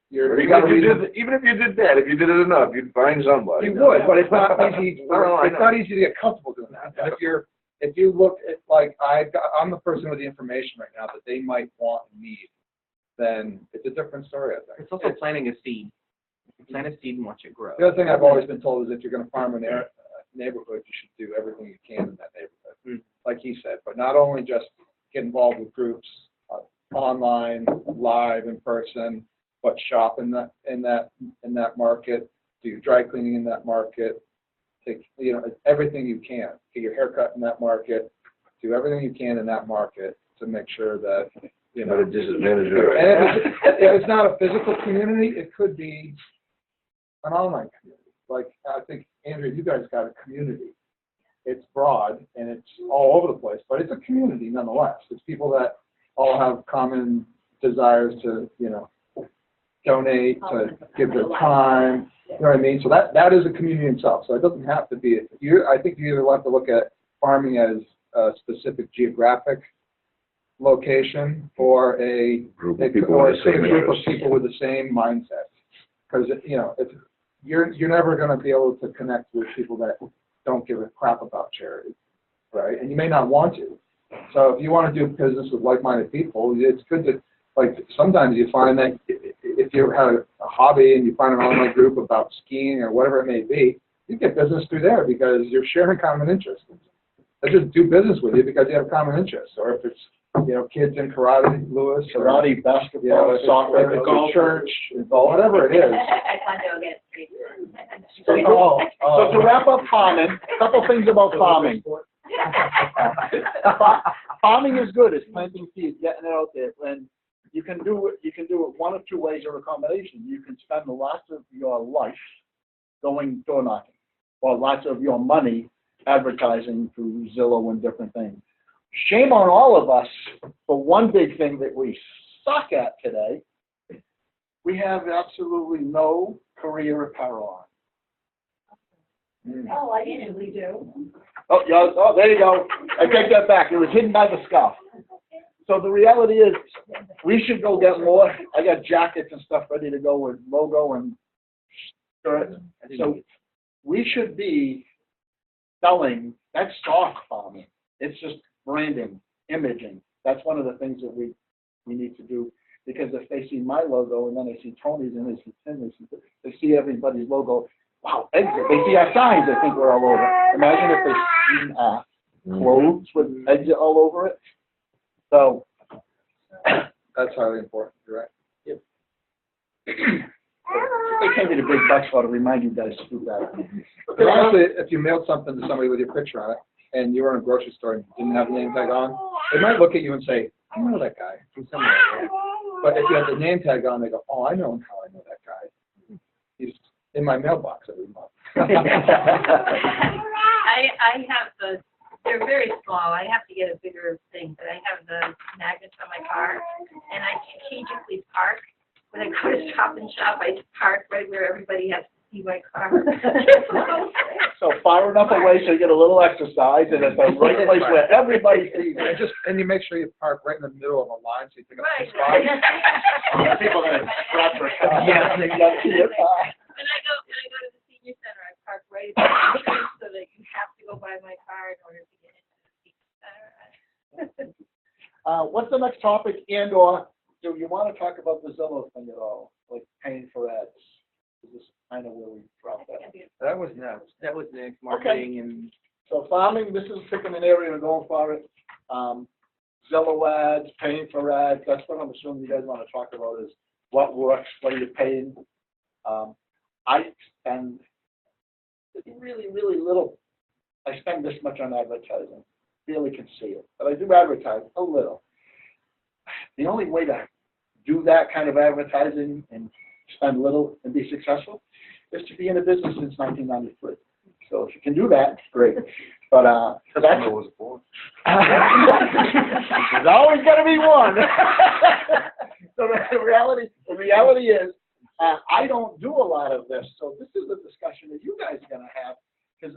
Even if you did that, if you did it enough, you'd find somebody. You would, but it's not easy. It's not easy to get comfortable doing that. And if you look at, like, I'm the person with the information right now that they might want and need, then it's a different story, I think. It's also planting a seed. Plant a seed and watch it grow. The other thing I've always been told is if you're going to farm a neighborhood, you should do everything you can in that neighborhood, like he said. But not only just get involved with groups, online, live, in person, but shop in that market, do dry cleaning in that market, take everything you can, get your hair cut in that market, do everything you can in that market to make sure that But a disadvantage. And if it's not a physical community, it could be an online community. Like I think Andrew, you guys got a community. It's broad and it's all over the place, but it's a community nonetheless. It's people that all have common desires to donate, to give their time, you know what I mean? So that is a community itself. So it doesn't have to be, I think you either have to look at farming as a specific geographic location or a group of people with the same mindset. Because, you're never going to be able to connect with people that don't give a crap about charity, right? And you may not want to. So if you want to do business with like-minded people, it's good to, like, sometimes you find that if if you have a hobby and you find an online group about skiing or whatever it may be, you get business through there because you're sharing common interests. They just do business with you because you have common interests. Or if it's, kids in karate, Lewis, or Karate, basketball, soccer, golf, church, whatever it is. So to wrap up farming, a couple things about farming. Farming is good. It's planting seeds, getting it out there. And you can do it one of two ways or a combination. You can spend lots of your life going door knocking, or lots of your money advertising through Zillow and different things. Shame on all of us for one big thing that we suck at today. We have absolutely no career apparel on. Oh, I usually do. Oh, yeah, there you go. I take that back. It was hidden by the scarf. So the reality is, we should go get more. I got jackets and stuff ready to go with logo and shirts. So we should be selling. That's stock farming. It's just branding, imaging. That's one of the things that we need to do. Because if they see my logo and then they see Tony's and they see Tim's, they see everybody's logo. Wow, exit. They see our signs, they think we're all over. Imagine if they see our clothes with exit all over it. So That's highly important. You're right. Yep. They came to the big bucks for to remind you guys to do that. Because honestly, if you mailed something to somebody with your picture on it, and you were in a grocery store and didn't have the name tag on, they might look at you and say, I know that guy from somewhere. But if you have the name tag on, they go, oh, I know how I know that guy. He's in my mailbox every month. I have they're very small. I have to get a bigger thing, but I have the magnets on my car, and I strategically park. When I go to Stop and Shop, I park right where everybody has to see my car. So far enough away so you get a little exercise, and it's the right place where everybody sees And it. and you make sure you park right in the middle of a line so you pick up Right. the spot. People are gonna scratch their car. Yeah. They gotta see your car. When I go to the senior center, I park right at the entrance so that you have to go buy my car in order to get into the senior center. What's the next topic, and/or do you want to talk about the Zillow thing at all, like paying for ads? Is this kind of where we dropped that? That was next. That was next, marketing and. So farming, this is picking an area and going for it. Zillow ads, paying for ads, that's what I'm assuming you guys want to talk about is what works, what are you paying? I spend really, really little. I spend this much on advertising. Really can see it, but I do advertise a little. The only way to do that kind of advertising and spend little and be successful is to be in a business since 1993. So if you can do that, great. But so that's was born. there's always going to be one. So the reality is, I don't do a lot of this. So this is a discussion that you guys are going to have because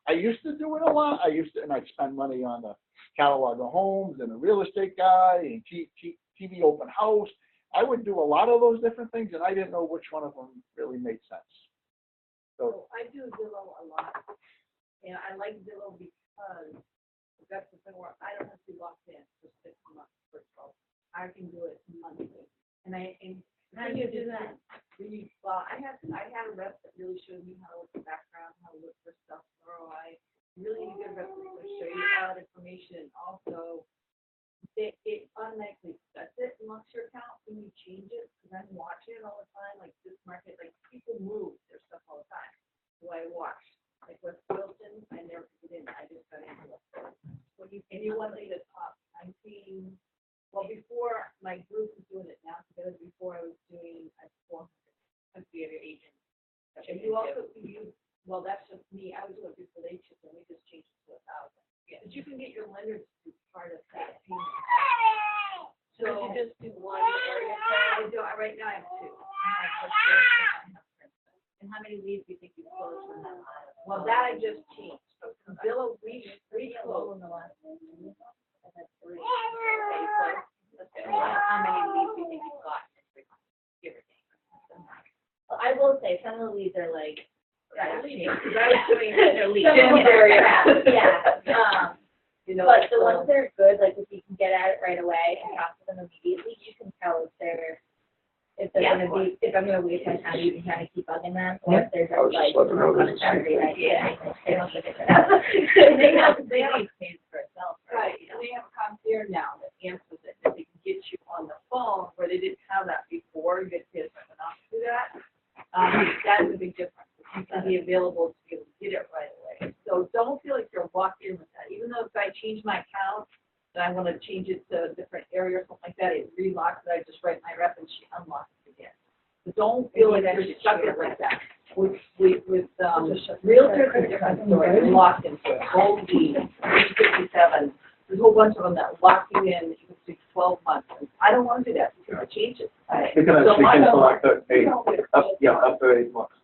I used to do it a lot. And I'd spend money on the catalog of homes and a real estate guy and TV open house. I would do a lot of those different things, and I didn't know which one of them really made sense. So I do Zillow a lot, and I like Zillow because that's the thing where I don't have to be locked in for 6 months, first of all. I can do it monthly. How do you do that? Well, I had a rep that really showed me how to look at background, how to look for stuff, ROI. Really need a good rep to show you a lot of information. Also, it automatically sets it and locks your account when you change it. Because I'm watching it all the time. Like this market, like people move their stuff all the time. So I watch. Like with Wilson, I never put it in. I just got into it. And you want to see the top. I'm seeing. Well, before my group was doing it now together. Before I was doing a 400 theater agent. And you also well, that's just me. I was doing it before they took it. We just changed it to 1,000. Yeah, but you can get your lenders to be part of that payment. So you just do one area. Right now I have 2. And how many leads do you think you closed from that? Well, that I just changed. So Zillow re-closed in the last 2 weeks. I had 3. Okay, so let's see how many leads do you think you've got in 3 months? Give or take. Well, I will say some of the leads are like. Right, because I was doing their lead Some of them are area. Yeah. You know, But the ones that are good, like if you can get at it right away and talk to them immediately, you can tell if they're if they're Yeah. gonna be, if I'm gonna wait till time, you can kind of keep bugging them, or if they're I was just like, just letting them know "Oh, this that's is- a great idea, they don't look at that. They have pays for itself, Right, and they have a concierge now that answers it, that they can get you on the phone, where they didn't have that before, you get paid enough to do that. That's a big difference, you can be available to be able to get it right away. So don't feel like you're locked in with that, even though if I change my account, and I want to change it to a different area or something like that, it relocks it, I just write my rep and she unlocks it again. So don't feel like you're stuck in like that. With realtors, it's a different story, they're locked into it. Gold Key, 57, there's a whole bunch of them that lock you in, you can speak 12 months. And I don't want to do that, because I change it. We can So I don't- up to 8 months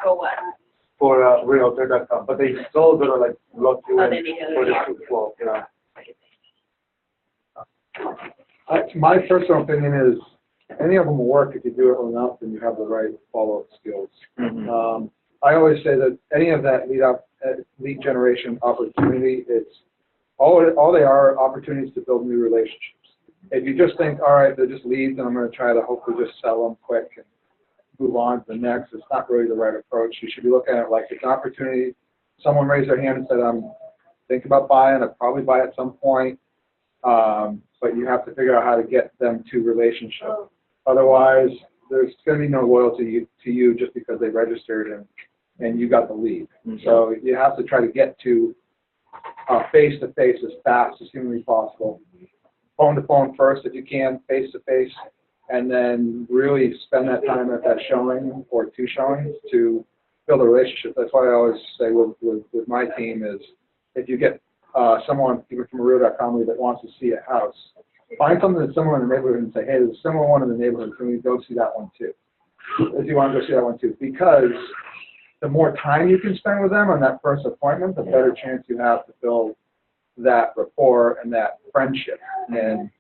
So what? for realtor.com, but they still gonna like lock you Oh, in they need to- for the 2 you know. My personal opinion is, any of them will work if you do it well enough and you have the right follow-up skills. I always say that any of that lead generation opportunity, it's all they are opportunities to build new relationships. If you just think, all right, they're just leads and I'm going to try to hopefully just sell them quick and move on to the next, it's not really the right approach. You should be looking at it like it's an opportunity. Someone raised their hand and said, I'm thinking about buying, I'd probably buy at some point. But you have to figure out how to get them to relationship. Otherwise, there's going to be no loyalty to you just because they registered and you got the lead. So you have to try to get to face-to-face as fast as humanly possible. Phone-to-phone first if you can, face-to-face, and then really spend that time at that showing or 2 showings to build a relationship. That's why I always say with my team is, if you get someone, even from a Real.com that wants to see a house, find something that's similar in the neighborhood and say, hey, there's a similar one in the neighborhood, can we go see that one too? If you want to go see that one too, because the more time you can spend with them on that first appointment, the better chance you have to build that rapport and that friendship. And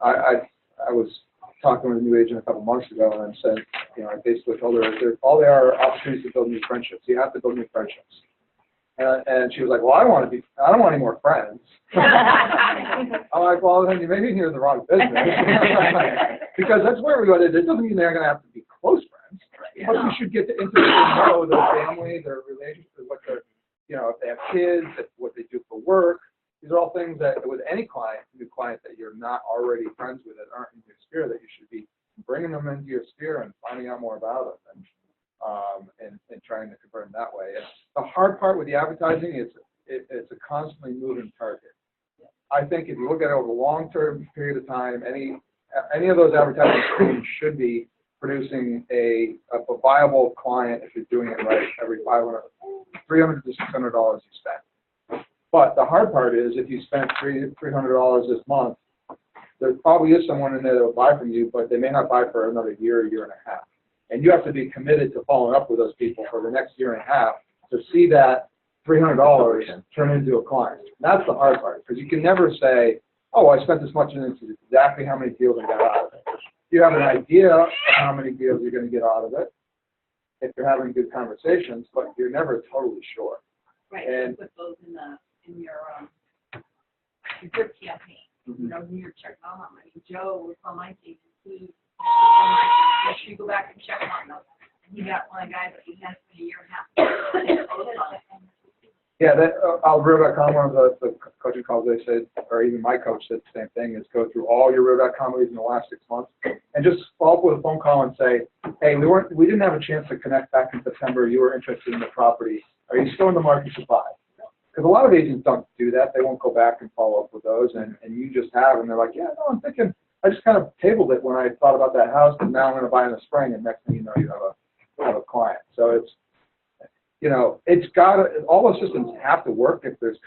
I was talking with a new agent a couple months ago, and I said, I basically told her, all there are opportunities to build new friendships. You have to build new friendships. And she was like, well, I don't want any more friends. I'm like, well, then maybe you're in the wrong business. Because that's where we go. It doesn't mean they're going to have to be close friends, but you should get to intimately know their family, their relationship, what their, if they have kids, what they do for work. These are all things that with any new client that you're not already friends with, that aren't in your sphere, that you should be bringing them into your sphere and finding out more about them. And trying to convert them that way. And the hard part with the advertising is it's a constantly moving target. I think if you look at it over a long-term period of time, any of those advertising streams should be producing a viable client if you're doing it right every $300 to $600 you spend. But the hard part is if you spend $300 this month, there probably is someone in there that will buy from you, but they may not buy for another year and a half. And you have to be committed to following up with those people for the next year and a half to see that $300 turn into a client. That's the hard part, because you can never say, oh, I spent this much and this is exactly how many deals I got out of it. You have an idea of how many deals you're going to get out of it if you're having good conversations, but you're never totally sure. Right, And put those in your drip campaign, in your check on them. I mean, Joe was on my team, make sure you go back and check on those. And he got one guy that he has for a year and a half. yeah, Real.com, one of the coaching calls, they said, or even my coach said the same thing, is go through all your Real.com leads in the last 6 months and just follow up with a phone call and say, hey, we didn't have a chance to connect back in September. You were interested in the property. Are you still in the market to buy? Because a lot of agents don't do that. They won't go back and follow up with those, and you just have, and they're like, yeah, no, I'm thinking, I just kind of tabled it when I thought about that house, and now I'm going to buy in the spring, and next thing you know, you have a client. So it's, it's got to, all those systems have to work if there's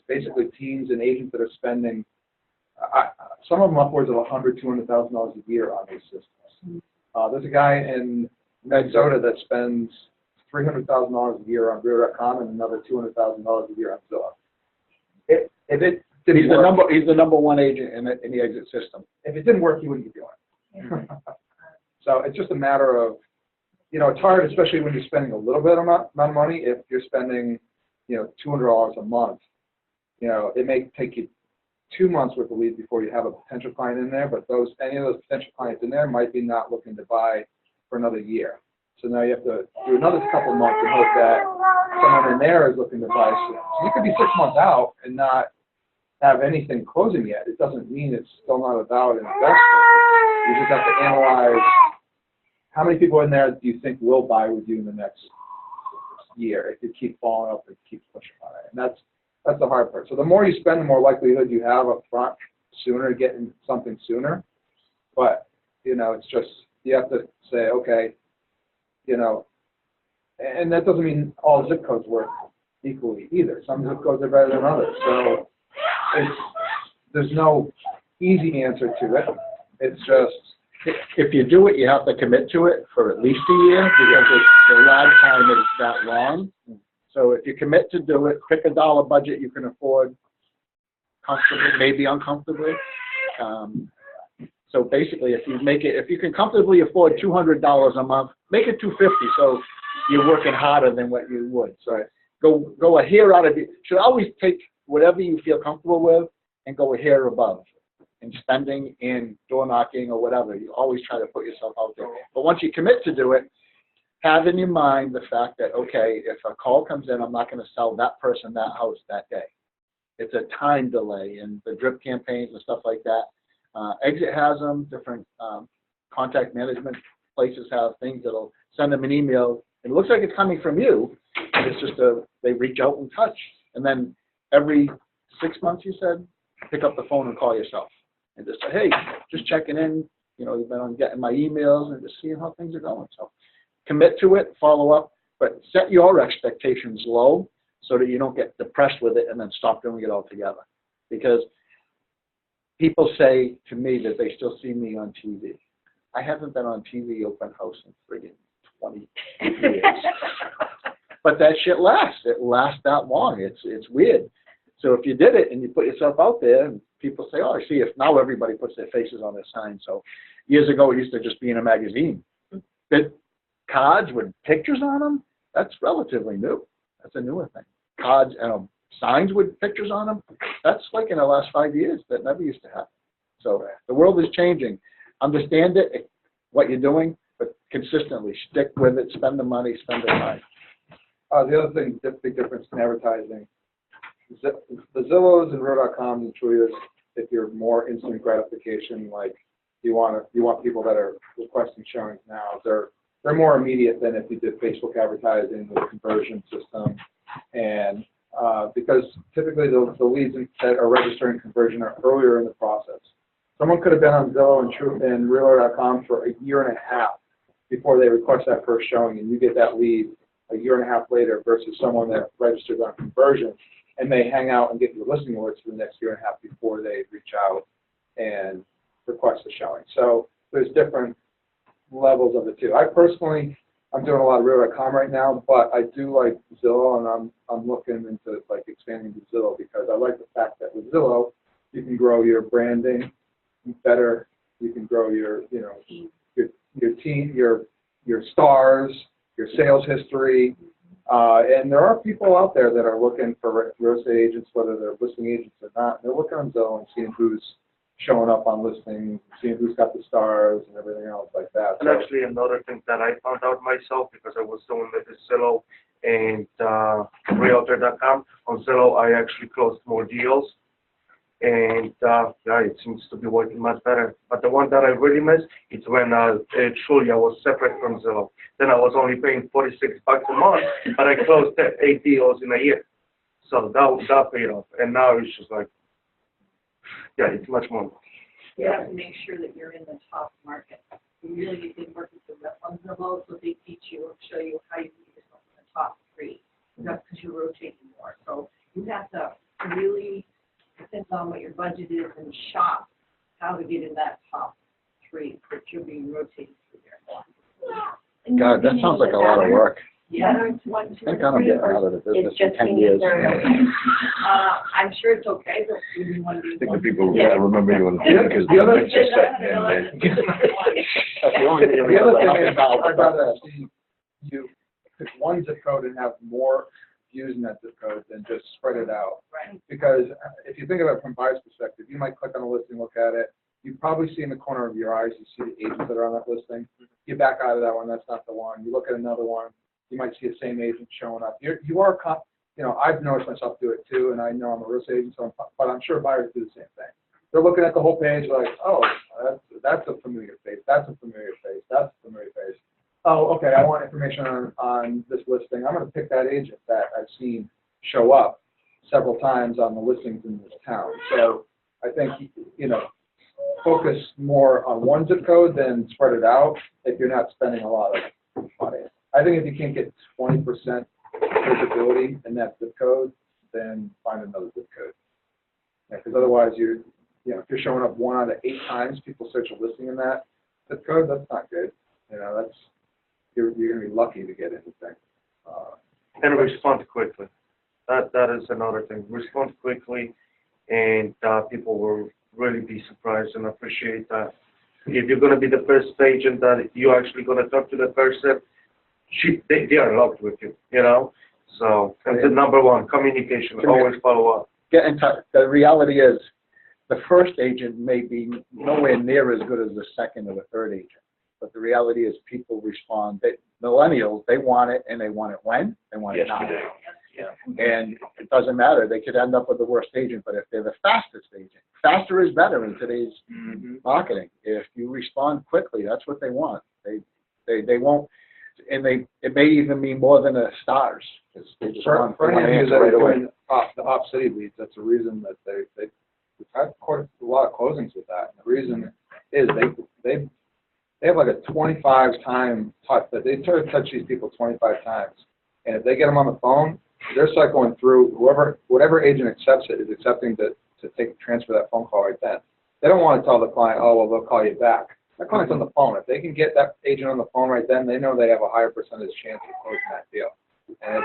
basically teams and agents that are spending, some of them upwards of $100,000, $200,000 a year on these systems. There's a guy in Minnesota that spends $300,000 a year on Real.com and another $200,000 a year on Zillow. If it didn't work, He's the number one agent in the exit system. if it didn't work, he wouldn't be doing it. So it's just a matter of, it's hard, especially when you're spending a little bit amount of money. If you're spending, $200 a month, it may take you 2 months worth of leads before you have a potential client in there, but any of those potential clients in there might be not looking to buy for another year. So now you have to do another couple months and hope that someone in there is looking to buy soon. So you could be 6 months out and not have anything closing yet. It doesn't mean it's still not a valid investment. You just have to analyze how many people in there do you think will buy with you in the next year if you keep following up and keep pushing on it. And that's the hard part. So the more you spend, the more likelihood you have up front sooner, getting something sooner. But, it's just, you have to say, okay, and that doesn't mean all zip codes work equally either. Some zip codes are better than others. So there's no easy answer to it. It's just, if you do it, you have to commit to it for at least a year because the lag time is that long. So if you commit to do it, pick a dollar budget you can afford comfortably, maybe uncomfortably. So basically, if you can comfortably afford $200 a month, make it $250. So you're working harder than what you would. So go a hair out of it. Should always take whatever you feel comfortable with and go a hair above in spending, in door knocking or whatever. You always try to put yourself out there. But once you commit to do it, have in your mind the fact that, okay, if a call comes in, I'm not going to sell that person that house that day. It's a time delay, and the drip campaigns and stuff like that. Exit has them, different contact management places have things that'll send them an email. It looks like it's coming from you. It's just they reach out and touch. And then every 6 months, you said, pick up the phone and call yourself. And just say, hey, just checking in. You've been on getting my emails and just seeing how things are going. So commit to it, follow up, but set your expectations low so that you don't get depressed with it and then stop doing it altogether. Because people say to me that they still see me on TV. I haven't been on TV open house in friggin' 20 years. But that shit lasts. It lasts that long. It's weird. So if you did it and you put yourself out there, and people say, oh, I see. If now everybody puts their faces on their sign. So years ago, it used to just be in a magazine. But cards with pictures on them, that's relatively new. That's a newer thing. Cards and signs with pictures on them, that's like in the last 5 years. That never used to happen. So the world is changing. Understand it, what you're doing, but consistently stick with it, spend the money, spend the time. The other thing, big difference in advertising, the Zillows and Real.coms and Trulias, if you're more instant gratification, like you want people that are requesting showings now, they're more immediate than if you did Facebook advertising with a conversion system. And because typically the leads that are registering conversion are earlier in the process. Someone could have been on Zillow and Realtor.com for a year and a half before they request that first showing, and you get that lead a year and a half later versus someone that registered on conversion and may hang out and get your listing alerts for the next year and a half before they reach out and request a showing. So there's different levels of it too. I'm doing a lot of Realtor.com right now, but I do like Zillow, and I'm looking into like expanding to Zillow because I like the fact that with Zillow you can grow your branding better. You can grow your team, your stars, your sales history, and there are people out there that are looking for real estate agents, whether they're listing agents or not. They're looking on Zillow and seeing who's showing up on listings, seeing who's got the stars and everything else like that. And actually another thing that I found out myself because I was doing with Zillow and Realtor.com. On Zillow, I actually closed more deals. And it seems to be working much better. But the one that I really miss is when truly I was separate from Zillow. Then I was only paying $46 a month, but I closed 8 deals in a year. So that paid off. And now it's just like, it's much more. You have to make sure that you're in the top market. You really need to work with the rep on Zillow, so they teach you and show you how you can get yourself in the top 3. That's because you're rotating more. So you have to really depends on what your budget is and shop how to get in that top 3 that you'll be rotating through there. God, that sounds like a lot of work. Yeah. I think I'm getting out of the business in 10 years. I'm sure it's okay, but you didn't want to I think the people remember you on the because the other it's just that, man. The other thing is, I'd rather see you pick one zip code and have more using that zip code than just spread it out. Right. Because if you think of it from buyer's perspective, you might click on a listing, look at it. You probably see in the corner of your eyes, you see the agents that are on that listing. You back out of that one, that's not the one. You look at another one, you might see the same agent showing up. I've noticed myself do it too, and I know I'm a real estate agent, but I'm sure buyers do the same thing. They're looking at the whole page like, oh, that's a familiar face, that's a familiar face, that's a familiar face. Oh, okay, I want information on this listing. I'm going to pick that agent that I've seen show up several times on the listings in this town. So I think, focus more on one zip code than spread it out if you're not spending a lot of money. I think if you can't get 20% visibility in that zip code, then find another zip code. Because otherwise if you're showing up 1 out of 8 times people search a listing in that zip code, that's not good. You're going to be lucky to get anything. And respond quickly. That is another thing. Respond quickly, and people will really be surprised and appreciate that. If you're going to be the first agent that you're actually going to talk to the person, they are in love with you, So that's the number one, communication. Always follow up. Get in touch. The reality is, the first agent may be nowhere near as good as the second or the third agent. But the reality is people respond. Millennials, they want it, and they want it when? They want it now. Yeah. And it doesn't matter. They could end up with the worst agent, but if they're the fastest agent, faster is better in today's marketing. If you respond quickly, that's what they want. They won't, and it may even mean more than the stars. They just want For an any of you answer that right are away. doing the off-city leads, that's the reason that we've had quite a lot of closings with that. And the reason is they have like a 25-time touch, that they try to touch these people 25 times. And if they get them on the phone, they're cycling through whatever agent accepts it is accepting to transfer that phone call right then. They don't want to tell the client, oh, well, they'll call you back. That client's on the phone. If they can get that agent on the phone right then, they know they have a higher percentage chance of closing that deal. And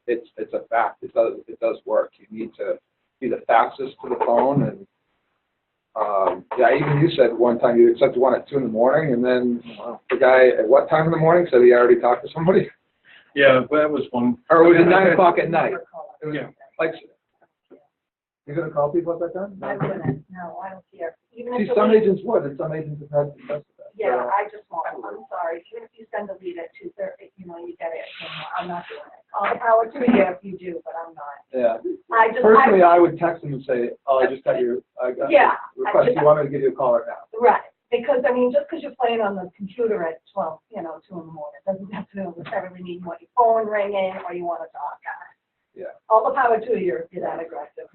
it's a fact. It does work. You need to be the fastest to the phone. And even you said one time you accepted one at 2 in the morning, and then the guy at what time in the morning said he already talked to somebody? Yeah, that was one. Or was it 9 o'clock at night? It was Yeah. like, you're going to call people at that time? I wouldn't, no, I don't care. Even See, if the some lead- agents would, and some agents have had success with that. Yeah, I just won't, I'm sorry, even if you send a lead at 2:30, you get it, I'm not doing it. All the power to you if you do, but I'm not. Yeah. Personally, I would text them and say, oh, I just got your, Yeah. request, you want me to give you a call right now? Right, because, just because you're playing on the computer at 2 in the morning, doesn't have to necessarily mean what your phone ringing or you want to talk. Yeah. All the power to you if you're that aggressive.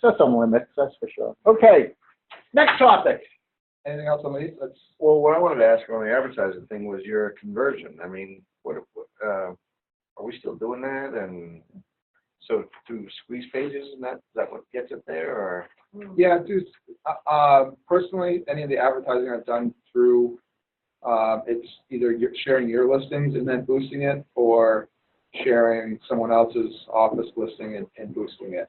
That's some limits, that's for sure. Okay, next topic. Anything else on these? Well, what I wanted to ask on the advertising thing was your conversion. I mean, are we still doing that? And so through squeeze pages, is that what gets it there, or? Yeah, personally, any of the advertising I've done through, it's either you're sharing your listings and then boosting it, or sharing someone else's office listing and boosting it.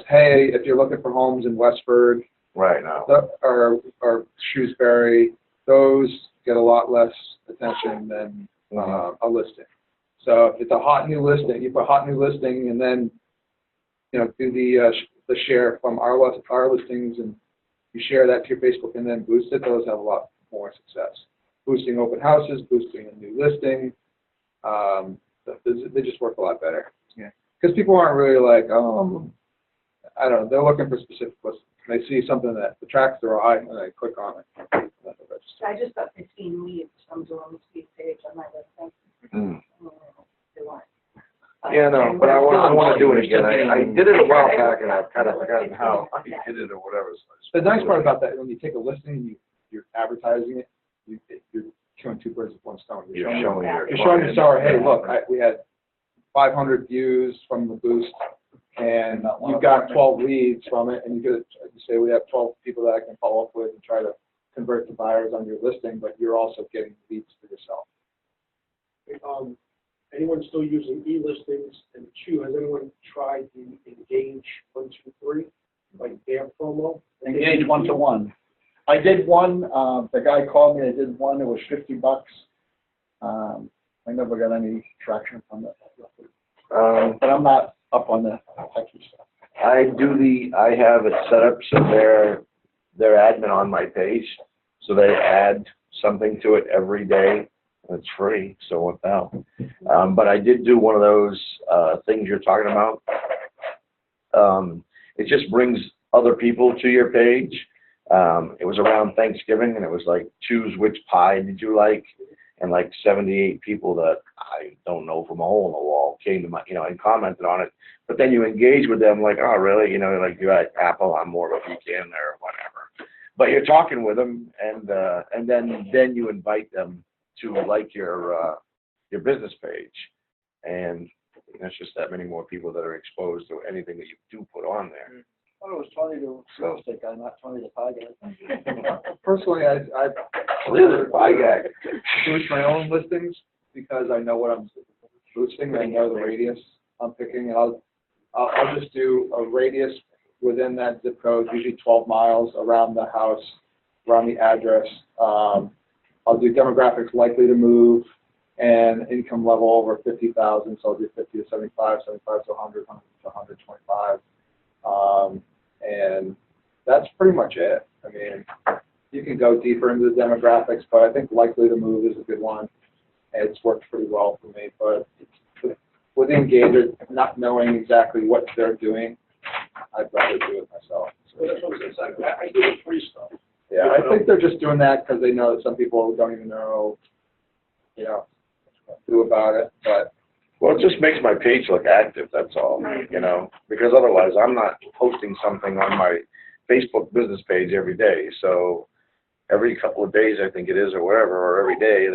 Hey, if you're looking for homes in Westford, Right now. or Shrewsbury, those get a lot less attention than a listing. So if it's a hot new listing, you put hot new listing, and then do the share from our listings, and you share that to your Facebook and then boost it. Those have a lot more success. Boosting open houses, boosting a new listing, they just work a lot better. Yeah. Because people aren't really like, I don't know, they're looking for specific listings. They see something that attracts their eye, and they click on it. I just got 15 leads from doing the speed page on my listing. Yeah, no, but I want to do it again. I did it a while back, and I've kind of forgotten how I did it or whatever. The nice part about that, when you take a listing and you're advertising it, you're killing 2 birds with 1 stone. You're showing the seller, hey, look, we had 500 views from the boost, and you've got 12 leads from it, and you say we have 12 people that I can follow up with and try to convert to buyers on your listing, but you're also getting leads for yourself. Anyone still using e-listings? And 2, has anyone tried the Engage 1, 2, 3, like their promo? Engage 1-to-1. I did one, the guy called me, I did one, it was $50. I never got any traction from it. Um, But I'm not up on the techie stuff. I have it set up so they're admin on my page, so they add something to it every day. It's free, so what the hell? But I did do one of those, things you're talking about. It just brings other people to your page. It was around Thanksgiving, and it was like, choose which pie did you like? And like 78 people that I don't know from a hole in the wall came to my, and commented on it. But then you engage with them like, oh, really? Like, you like apple, I'm more of a pecan or whatever. But you're talking with them, and then you invite them to like your business page. And there's just that many more people that are exposed to anything that you do put on there. I thought it was Tony the real estate guy, not Tony the pie guy. Personally, I Little pie guy. boost my own listings because I know what I'm boosting, I know the radius I'm picking, and I'll just do a radius within that zip code, usually 12 miles around the house, around the address. I'll do demographics likely to move and income level over 50,000, so I'll do 50 to 75, 75 to 100, 100 to 125. And that's pretty much it. I mean, you can go deeper into the demographics, but I think likely to move is a good one. It's worked pretty well for me, but with the engager, not knowing exactly what they're doing, I'd rather do it myself. So that's what it's like. I do the free stuff. Yeah, I think they're just doing that because they know that some people don't even know, what to do about it, but. Well, it just makes my page look active, that's all, because otherwise I'm not posting something on my Facebook business page every day. So every couple of days, I think it is, or whatever, or every day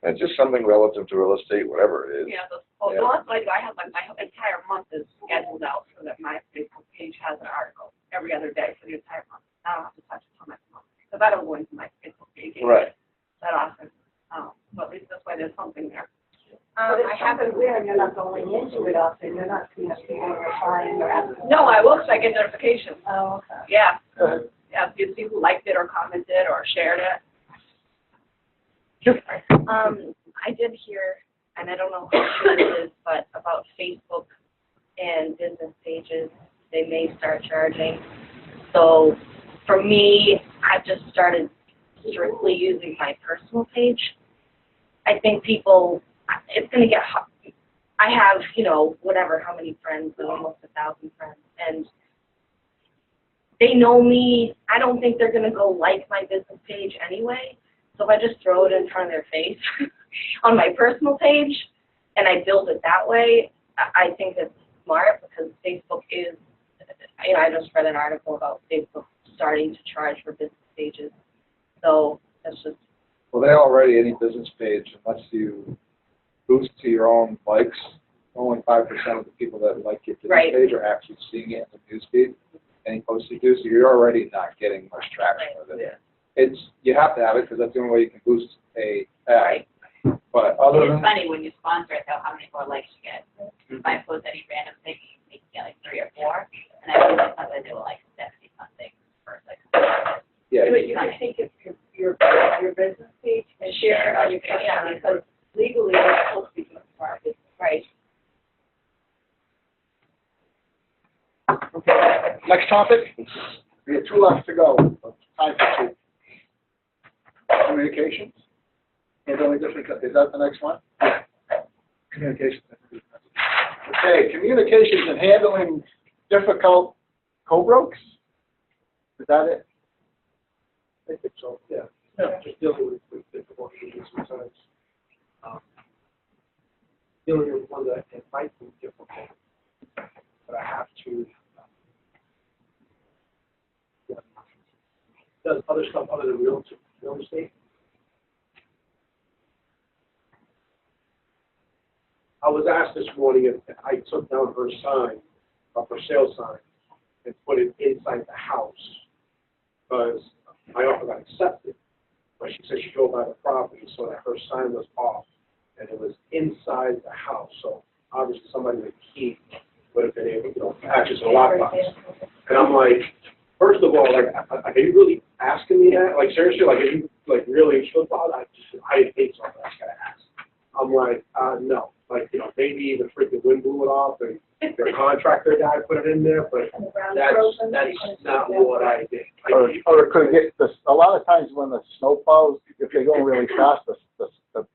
it's just something relative to real estate, whatever it is. Yeah, well, that's like, I have, like, my entire month is scheduled out so that my Facebook page has an article every other day for the entire month. I don't have to touch it till next month, because I don't go into my Facebook page Right. that often. But at least that's why there's something there. But I it's haven't. something there and you're not going into it often, you're not seeing people replying or asking. No, I will, because I get notifications. Oh, okay. Yeah. Yeah, you see who liked it or commented or shared it. I did hear, and I don't know how true it is, but about Facebook and business pages, they may start charging. So for me, I've just started strictly using my personal page. I think people, it's going to get hot. I have, whatever, how many friends, almost 1,000 friends, and they know me. I don't think they're going to go like my business page anyway. So if I just throw it in front of their face on my personal page and I build it that way, I think it's smart because Facebook is, I just read an article about Facebook starting to charge for business pages. So that's just. Well, they already, any business page, unless you boost to your own likes, only 5% of the people that like your business page are actually seeing it in the newsfeed. Any posts you do, so you're already not getting much traction with it. Yeah. You have to have it because that's the only way you can boost a ad. But other It's than funny when you sponsor it, though, how many more likes you get. If I post any random thing, you get like 3 or 4, and I post something, they were like 70 something for like. yeah, But you can think of your business page and share it on your page, because legally you're supposed to be doing it for our business. Right. Okay, next topic. We have 2 left to go. Time for 2. Communications. Handling different, is that the next one? Communications. Okay, communications and handling difficult co-brokes? Is that it? I think so, yeah. Just dealing with difficult issues sometimes. Dealing with one that it might be difficult, but I have to. Does other stuff other than real estate. I was asked this morning if I took down her sign, her sale sign, and put it inside the house, because my offer got accepted, but she said she drove by the property, so that her sign was off, and it was inside the house, so obviously somebody with a key would have been able to access a lockbox. And I'm like, first of all, are you really asking me that? Like, seriously, are you, really sure about that? I hate something I just gotta ask. I'm like, no, like, you know, maybe the freaking wind blew it off and the contractor guy put it in there, but that's not what I did. Or it could get, a lot of times when the snow plows, if they're going really fast, the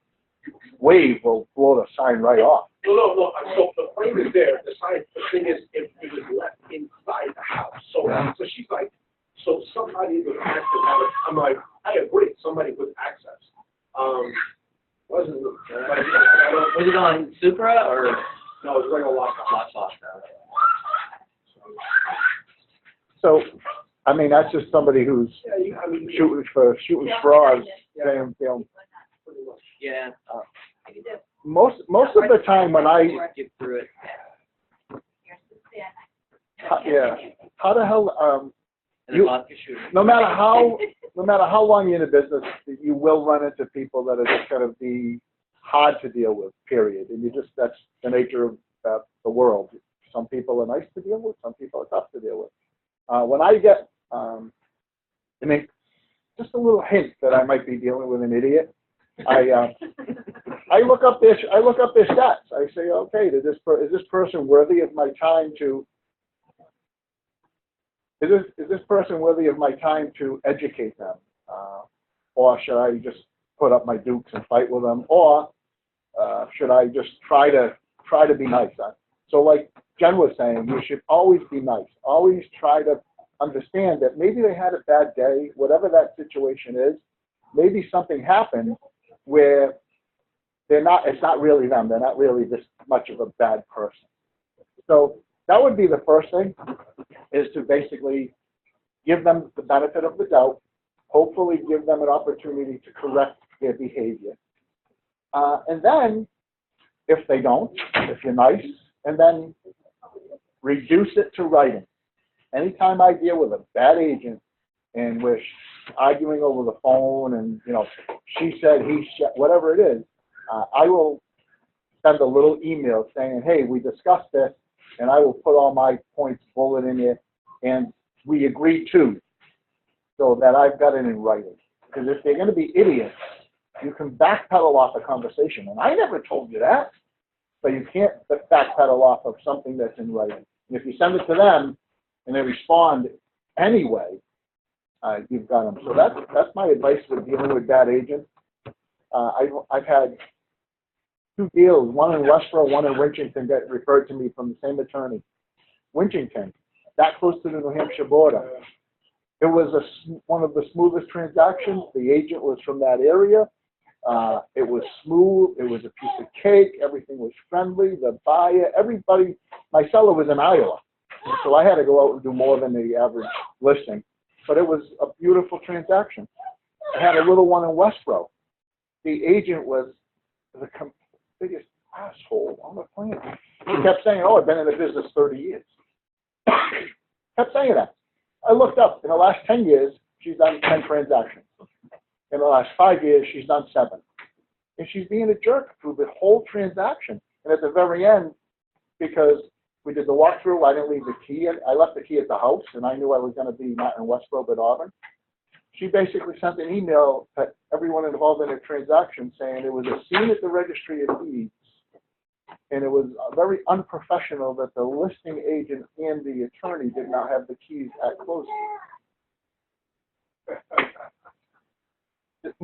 wave will blow the sign right off. No, so the frame is there, the sign, the thing is, it was left inside the house, so she's like, so somebody with access, I'm like, I agree, somebody with access. Wasn't, but I don't, Was it on Supra or? no, it's like a lock. So, I mean, that's just somebody who's Yeah, I mean, shooting straws, saying, you know, Yeah. most of the time when I, Get through it. how the hell, And then off your shoe. no matter how long you're in the business, you will run into people that are just going to be hard to deal with, period. And that's the nature of the world. Some people are nice to deal with, some people are tough to deal with. When I get, I mean, just a little hint that I might be dealing with an idiot, I look up their stats. I say, okay, is this person worthy of my time to? Is this person worthy of my time to educate them, or should I just put up my dukes and fight with them, or should I just try to be nice? So, like Jen was saying, you should always be nice. Always try to understand that maybe they had a bad day, whatever that situation is. Maybe something happened where it's not really them. They're not really this much of a bad person. So that would be the first thing, is to basically give them the benefit of the doubt, hopefully give them an opportunity to correct their behavior. And then, if they don't, if you're nice, and then reduce it to writing. Anytime I deal with a bad agent and we're arguing over the phone and, you know, she said, he said, whatever it is, I will send a little email saying, hey, we discussed this, and I will put all my points bullet in it, and we agreed to, so that I've got it in writing. Because if they're going to be idiots, you can backpedal off a conversation, and I never told you that, but you can't backpedal off of something that's in writing. And if you send it to them, and they respond anyway, you've got them. So that's my advice with dealing with bad agents. I've had 2 deals, one in Westboro, one in Winchington, that referred to me from the same attorney. Winchington, that close to the New Hampshire border. It was one of the smoothest transactions. The agent was from that area. It was smooth. It was a piece of cake. Everything was friendly. The buyer, everybody, my seller was in Iowa. So I had to go out and do more than the average listing. But it was a beautiful transaction. I had a little one in Westboro. The agent was the biggest asshole on the planet. He kept saying, oh, I've been in the business 30 years. Kept saying that. I looked up. In the last 10 years, she's done 10 transactions. In the last 5 years, she's done 7. And she's being a jerk through the whole transaction. And at the very end, because we did the walkthrough, I didn't leave the key. I left the key at the house, and I knew I was going to be not in Westboro, but Auburn. She basically sent an email to everyone involved in the transaction saying it was a scene at the registry of deeds, and it was very unprofessional that the listing agent and the attorney did not have the keys at closing.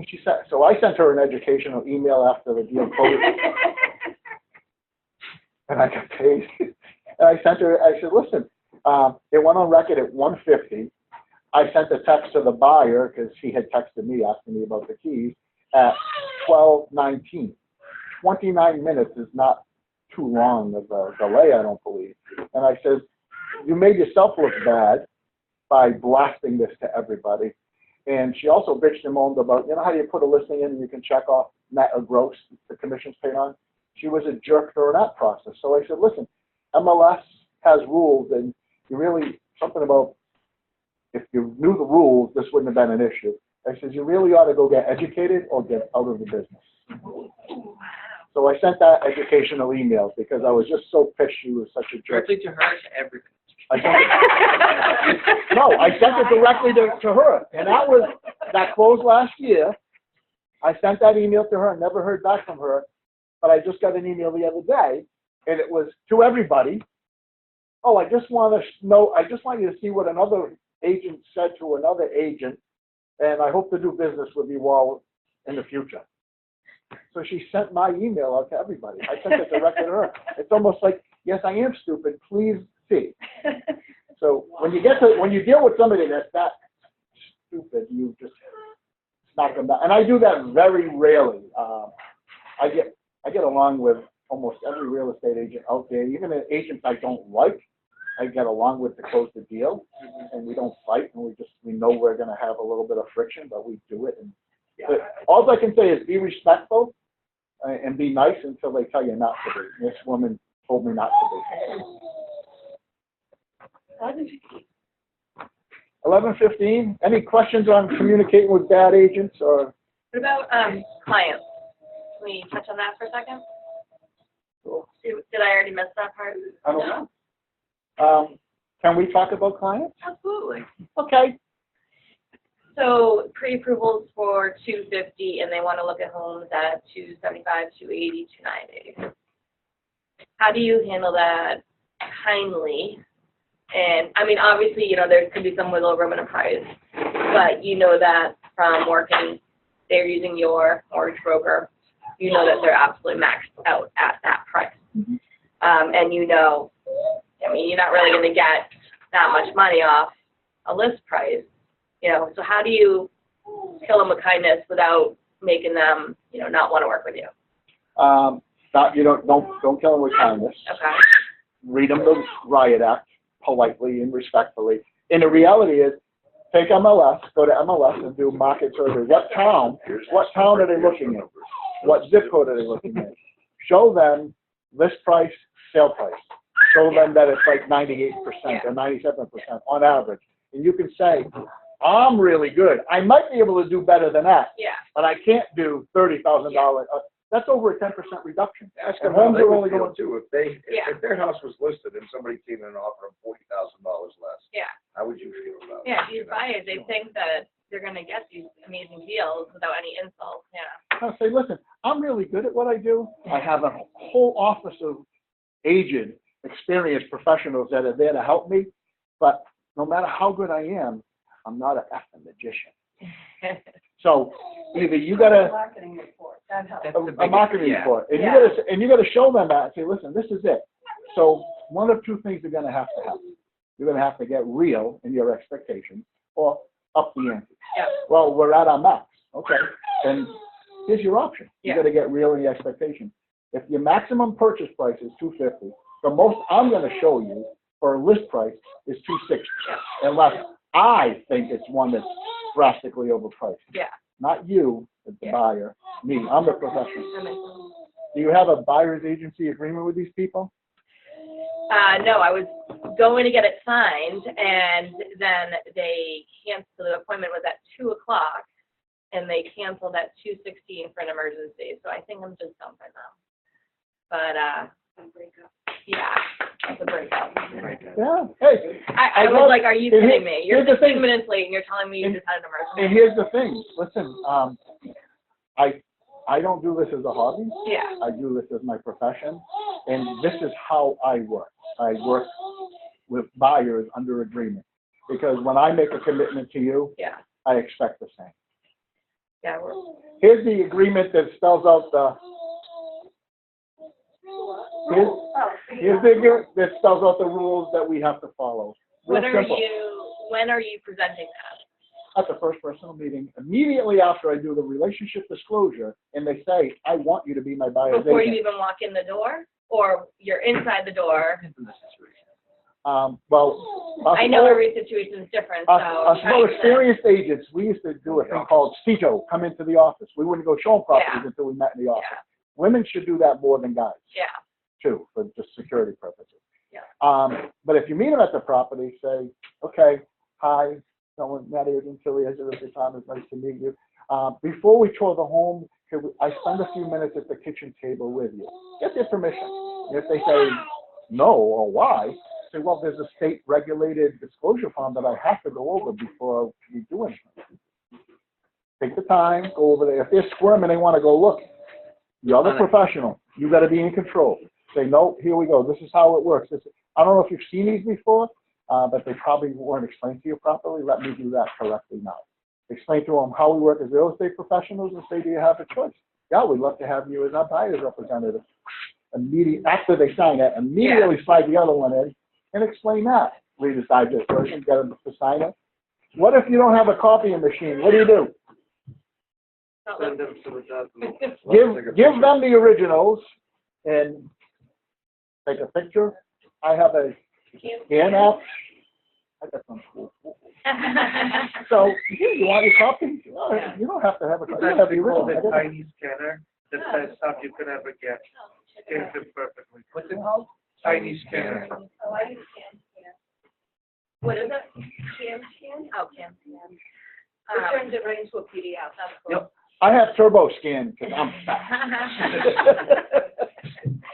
She said, so I sent her an educational email after the deal closed, and I got paid. And I sent her, I said, listen, it went on record at 1:50. I sent a text to the buyer, because he had texted me asking me about the keys, at 12:19. 29 minutes is not too long of a delay, I don't believe. And I said, you made yourself look bad by blasting this to everybody. And she also bitched and moaned about, you know how you put a listing in and you can check off net or gross, the commissions paid on? She was a jerk through that process. So I said, listen, MLS has rules, and you really, something about, if you knew the rules, this wouldn't have been an issue. I said, you really ought to go get educated or get out of the business. So I sent that educational email because I was just so pissed she was such a jerk. Directly to her, to everything. I sent it directly to her. And that closed last year. I sent that email to her and never heard back from her. but I just got an email the other day, and it was to everybody. Oh, I just want you to see what another agent said to another agent, and I hope to do business with you all in the future. So she sent my email out to everybody. I sent it directly to her. It's almost like, yes, I am stupid. Please see. So when you deal with somebody that's that stupid, you just knock them down. And I do that very rarely. I get along with almost every real estate agent out there, even the agents I don't like. I get along with to close the deal, and we don't fight, and we know we're going to have a little bit of friction, but we do it. And but all I can say is be respectful and be nice until they tell you not to be. This woman told me not to be. 11:15. Any questions on communicating with bad agents or? What about clients? Can we touch on that for a second? Cool. Did I already miss that part? I don't know. Can we talk about clients? Absolutely. Okay. So pre-approvals for 250, and they want to look at homes at 275, 280, 290. How do you handle that kindly? And I mean, obviously, you know, there could be some wiggle room in a price, but you know that from working, they're using your mortgage broker. You know that they're absolutely maxed out at that price. Mm-hmm. And you know, I mean, you're not really going to get that much money off a list price, you know. So how do you kill them with kindness without making them, you know, not want to work with you? Don't kill them with kindness. Okay. Read them the riot act politely and respectfully. And the reality is, take MLS, go to MLS and do market survey. What town are they looking at? What zip code are they looking at? Show them list price, sale price. Show them that it's like 98% or 97% on average. And you can say, I'm really good. I might be able to do better than that, but I can't do $30,000. That's over a 10% reduction. Ask And them how homes they are would only feel going too, if their house was listed and somebody came in and offered them $40,000 less. Yeah. How would you feel about it? Yeah, these buyers, they think that they're going to get these amazing deals without any insults. Yeah. I'll say, listen, I'm really good at what I do. I have a whole office of aged, experienced professionals that are there to help me. But no matter how good I am, I'm not an effing magician. So either you got to Marketing report, that helps. a marketing report, and you got to show them that and say, listen, this is it. So one of two things are going to happen. You're going to have to get real in your expectations, or up the ante. Yeah. Well, we're at our max. Okay, then here's your option. You Yeah. got to get real in your expectations. If your maximum purchase price is $250, the most I'm going to show you for a list price is $260, unless I think it's one that's drastically overpriced. Yeah. Not you, the buyer, me. I'm the professional. That makes sense. Do you have a buyer's agency agreement with these people? No, I was going to get it signed, and then they canceled. The appointment was at 2:00, and they canceled at 2:16 for an emergency. So I think I'm just dumping them. But yeah, that's a breakup. Yeah. Hey. I was like, are you kidding me? You're here's the 15 thing. minutes late, and you're telling me you just had an emergency. And here's the thing. Listen, I don't do this as a hobby. Yeah. I do this as my profession, and this is how I work. I work with buyers under agreement, because when I make a commitment to you, I expect the same. Yeah. Here's the agreement that spells out the. Here's the agreement that spells out the rules that we have to follow. Real When simple. are you presenting that? At the first personal meeting, immediately after I do the relationship disclosure, and they say, I want you to be my buyer's Before you agent. even walk in the door, or you're inside the door? Well, I know every situation is different, so. us more experienced agents, we used to do a thing called CITO, come into the office. We wouldn't go show them properties until we met in the office. Yeah. Women should do that more than guys, Yeah. too, for just security purposes. Yeah. But if you meet them at the property, say, okay, hi, someone, Matt Agent, Tilly, as your time, it's nice to meet you. Before we tour the home, I spend a few minutes at the kitchen table with you. Get their permission. If they say no or why, say, well, there's a state-regulated disclosure form that I have to go over before we do anything. Take the time, go over there. If they're squirming, they want to go look. You're the professional. You got to be in control. Say, no, here we go. This is how it works. I don't know if you've seen these before, but they probably weren't explained to you properly. Let me do that correctly now. Explain to them how we work as real estate professionals and say, do you have a choice? Yeah, we'd love to have you as our buyer's representative. After they sign it, immediately slide the other one in and explain that. Read the digest version, get them to sign it. What if you don't have a copying machine? What do? Send them to the document. Give them the originals and take a picture. I have a scan app. I got some cool. So you want your copy? You don't have to have a copy. You have the Called original. a tiny scanner. The best stuff you could ever get. Scans it perfectly. What's it called? Tiny scanner. Oh, I understand, yeah. What is it? Scan? Oh, Cam. It turns it right into a PDF, that's cool. Yep. I have turbo scan because I'm fat.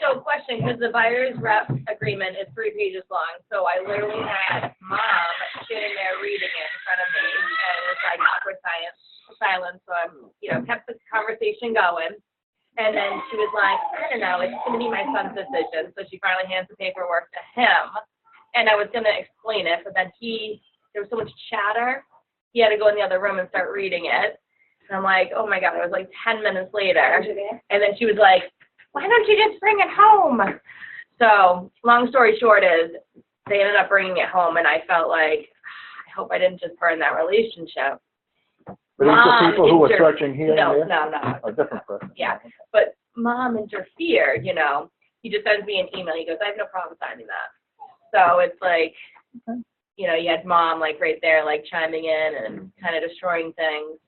So question, because the buyer's rep agreement is 3 pages long, so I literally had mom sitting there reading it in front of me, and it's like awkward silence, so I'm, kept the conversation going. And then she was like, I don't know, it's going to be my son's decision, so she finally hands the paperwork to him, and I was going to explain it, but then there was so much chatter, he had to go in the other room and start reading it. And I'm like, oh my God, it was like 10 minutes later. And then she was like, why don't you just bring it home? So long story short is they ended up bringing it home, and I felt like, I hope I didn't just burn that relationship. But these are people who were searching here No. and there? A different person. Yeah, but mom interfered, He just sends me an email. He goes, I have no problem signing that. So it's like, you had mom like right there, like chiming in and kind of destroying things.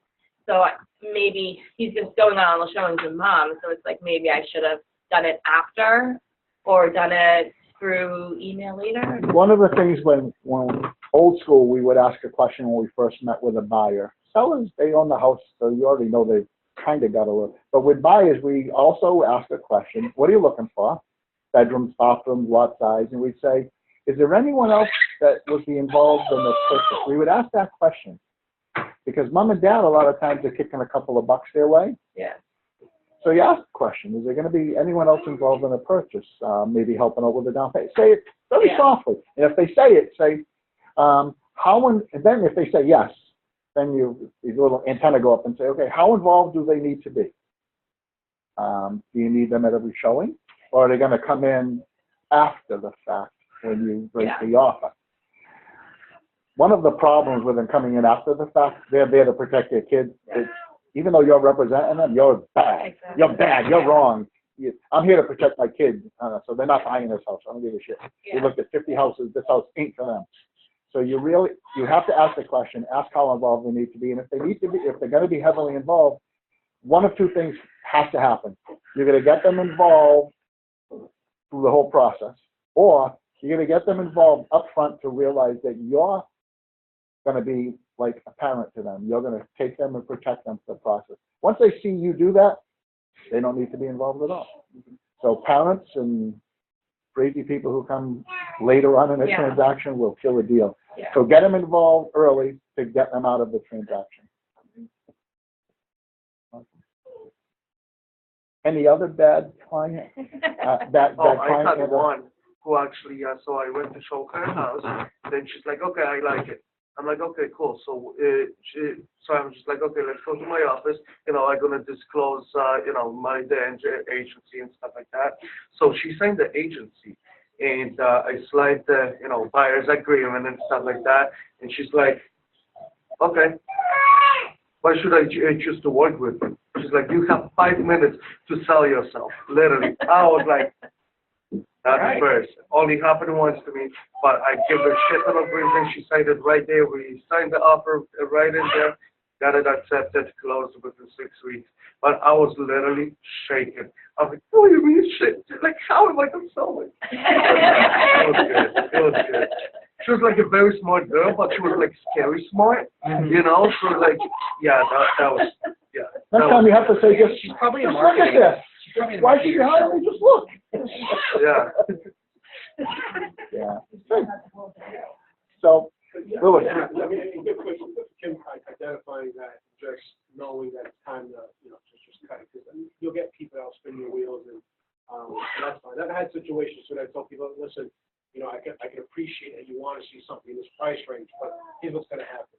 So maybe he's just going on all the showings with mom. So it's like maybe I should have done it after or done it through email later. One of the things when old school, we would ask a question when we first met with a buyer. Sellers, they own the house, so you already know they've kind of got a little. But with buyers, we also ask a question, what are you looking for? Bedrooms, bathrooms, lot size. And we'd say, is there anyone else that would be involved in the purchase? We would ask that question. Because mom and dad, a lot of times, are kicking a couple of bucks their way. Yeah. So you ask the question, is there going to be anyone else involved in the purchase? Maybe helping out with the down payment. Say it very softly. And if they say it, say, and then if they say yes, then your little antenna go up and say, okay, how involved do they need to be? Do you need them at every showing? Or are they going to come in after the fact when you break the offer? One of the problems with them coming in after the fact, they're there to protect their kids. Even though you're representing them, you're bad. Exactly. You're bad. You're wrong. I'm here to protect my kids. So they're not buying this house. I don't give a shit. Yeah. We looked at 50 houses. This house ain't for them. So you have to ask the question, ask how involved they need to be. And if they're going to be heavily involved, one of two things has to happen. You're going to get them involved through the whole process, or you're going to get them involved up front to realize that you're going to be like a parent to them. You're going to take them and protect them for the process. Once they see you do that, they don't need to be involved at all. So parents and crazy people who come later on in a transaction will kill a deal. Yeah. So get them involved early to get them out of the transaction. Any other bad client? Bad I client? had one who actually, so I went to show her house, then she's like, okay, I like it. I'm like, okay, cool. So, so I'm just like, okay, let's go to my office. I'm going to disclose, my agency and stuff like that. So she signed the agency, and I slide the, buyer's agreement and stuff like that. And she's like, okay, why should I choose to work with you? She's like, you have 5 minutes to sell yourself, literally. I was like, that's first. Only happened once to me, but I give her shit ton of reason. She signed it right there. We signed the offer right in there, got it accepted, closed within 6 weeks. But I was literally shaking. I was like, what do you mean shit? Like, how am I going to sell it? It was good. It was good. She was like a very smart girl, but she was like scary smart, She was like, that was. Next time you have to say, She's probably in just look at marketing. this. She's probably in Why should marketing. you hire me? Just look. Yeah. Yeah. So, Louis. Kim, identifying that, just knowing that it's time to, just cut it. Because you'll get people that'll spin your wheels, and I've had situations when I tell people, listen, I can appreciate that you want to see something in this price range, but here's what's going to happen.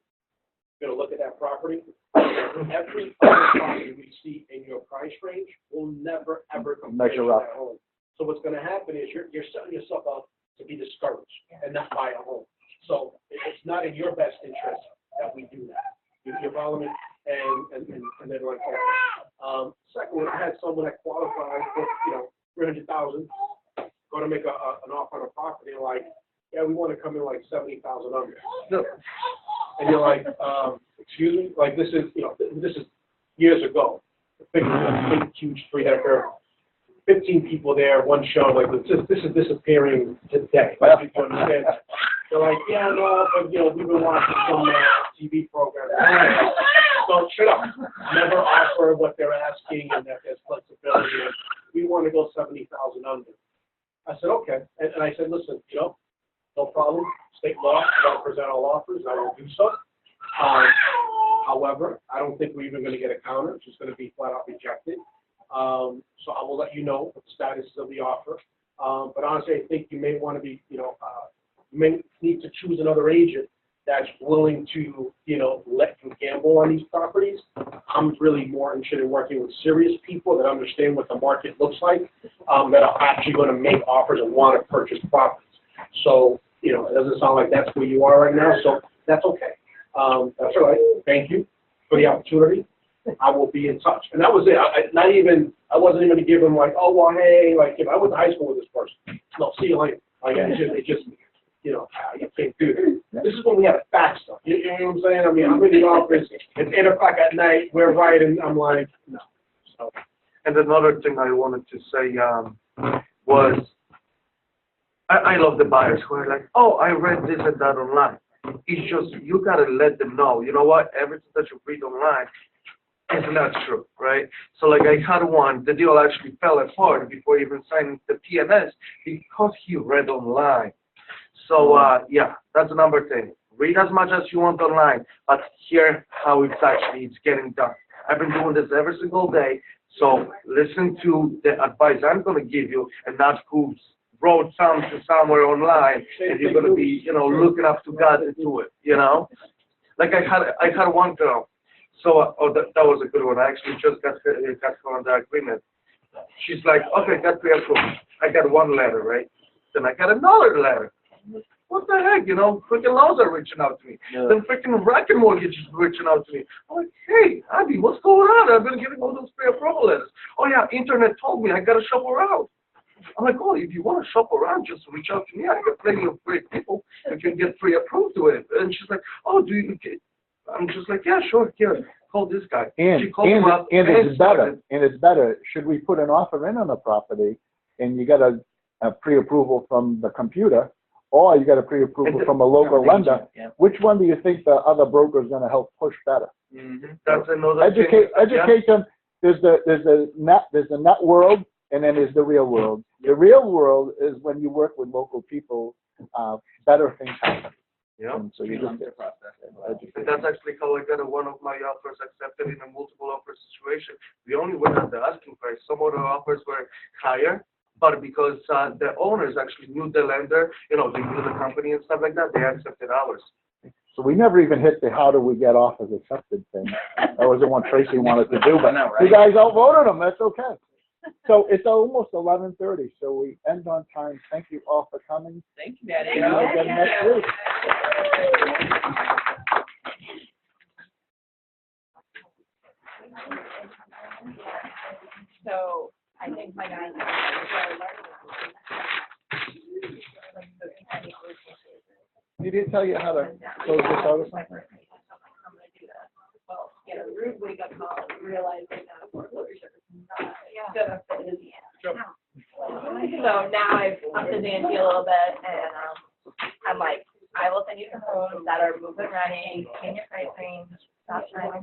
You're going to look at that property. Every other property we see in your price range will never, ever compare to Measure up. that home. So what's going to happen is you're setting yourself up to be discouraged and not buy a home. So it's not in your best interest that we do that. You're following me? And then like that. Second one, I had someone that qualified for, $300,000, go to make an offer on a property, and like, yeah, we want to come in like 70,000 under. No. And you're like, excuse me, like this is years ago. Big, huge 3-acre, 15 people there, one show, like this is disappearing today. Like, you understand? They're like, yeah, no, but we've been watching some TV programs. So shut up. Never offer what they're asking, and that there's flexibility. And we want to go 70,000 under. I said, okay. And I said, listen, no problem. State law, I will present all offers. I will do so. However, I don't think we're even going to get a counter. It's just going to be flat out rejected. So I will let you know what the status of the offer. But honestly, I think you may want to be, you may need to choose another agent that's willing to, let you gamble on these properties. I'm really more interested in working with serious people that understand what the market looks like, that are actually going to make offers and want to purchase properties. So, it doesn't sound like that's where you are right now, so that's okay. That's all right. Thank you for the opportunity. I will be in touch. And that was it. I wasn't even going to give them like, oh, well, hey, like if I went to high school with this person, no, see you later. Like, it just, you can't do that. This is when we have fax stuff. You know what I'm saying? I mean, I'm in the office, it's 8 o'clock at night, we're writing, I'm like, no. So. And another thing I wanted to say was, I love the buyers who are like, oh, I read this and that online. It's just, you got to let them know, you know what, everything that you read online is not true, right? So like I had one, the deal actually fell apart before even signing the PNS because he read online. So yeah, that's the number thing. Read as much as you want online, but hear how it's getting done. I've been doing this every single day, so listen to the advice I'm going to give you and not who's wrote something somewhere online and you're going to be, looking up to God to do it, Like I had one girl, so that was a good one. I actually just got her on the agreement. She's like, okay, got pre-approved. I got one letter, right? Then I got another letter. What the heck, freaking loans are reaching out to me. Yeah. Then freaking Racket Mortgage is reaching out to me. I'm like, hey, Abby, what's going on? I've been getting all those pre-approval letters. Oh yeah, internet told me I got to shop around. I'm like, oh, if you want to shop around, just reach out to me. I got plenty of great people that can get pre-approved to it. And she's like, oh, do you? I'm just like, yeah, sure, here, call this guy. And it's better. And it's better. Should we put an offer in on a property, and you got a pre-approval from the computer, or you got a pre-approval from a local lender? Yeah. Which one do you think the other broker is going to help push better? Mm-hmm. That's another educate them. There's the net world. And then there's the real world. The real world is when you work with local people, better things happen. Yeah. And so you just get and that's actually how I got one of my offers accepted in a multiple offer situation. We only went at the asking price. Some other offers were higher, but because the owners actually knew the lender, they knew the company and stuff like that, they accepted ours. So we never even hit the how do we get offers accepted thing. That was the one Tracy wanted to do, but you guys outvoted them. That's okay. So it's almost 11:30, so we end on time. Thank you all for coming. Thank you, Daddy. See you again next week. So I think my guys He didn't tell you how to close this out or something? Well, rude wake up call, realizing that foreclosure is not gonna fit in the end. So now I've upped the ante a little bit, and I'm like, I will send you some homes that are move and running, in your price range, stop trying to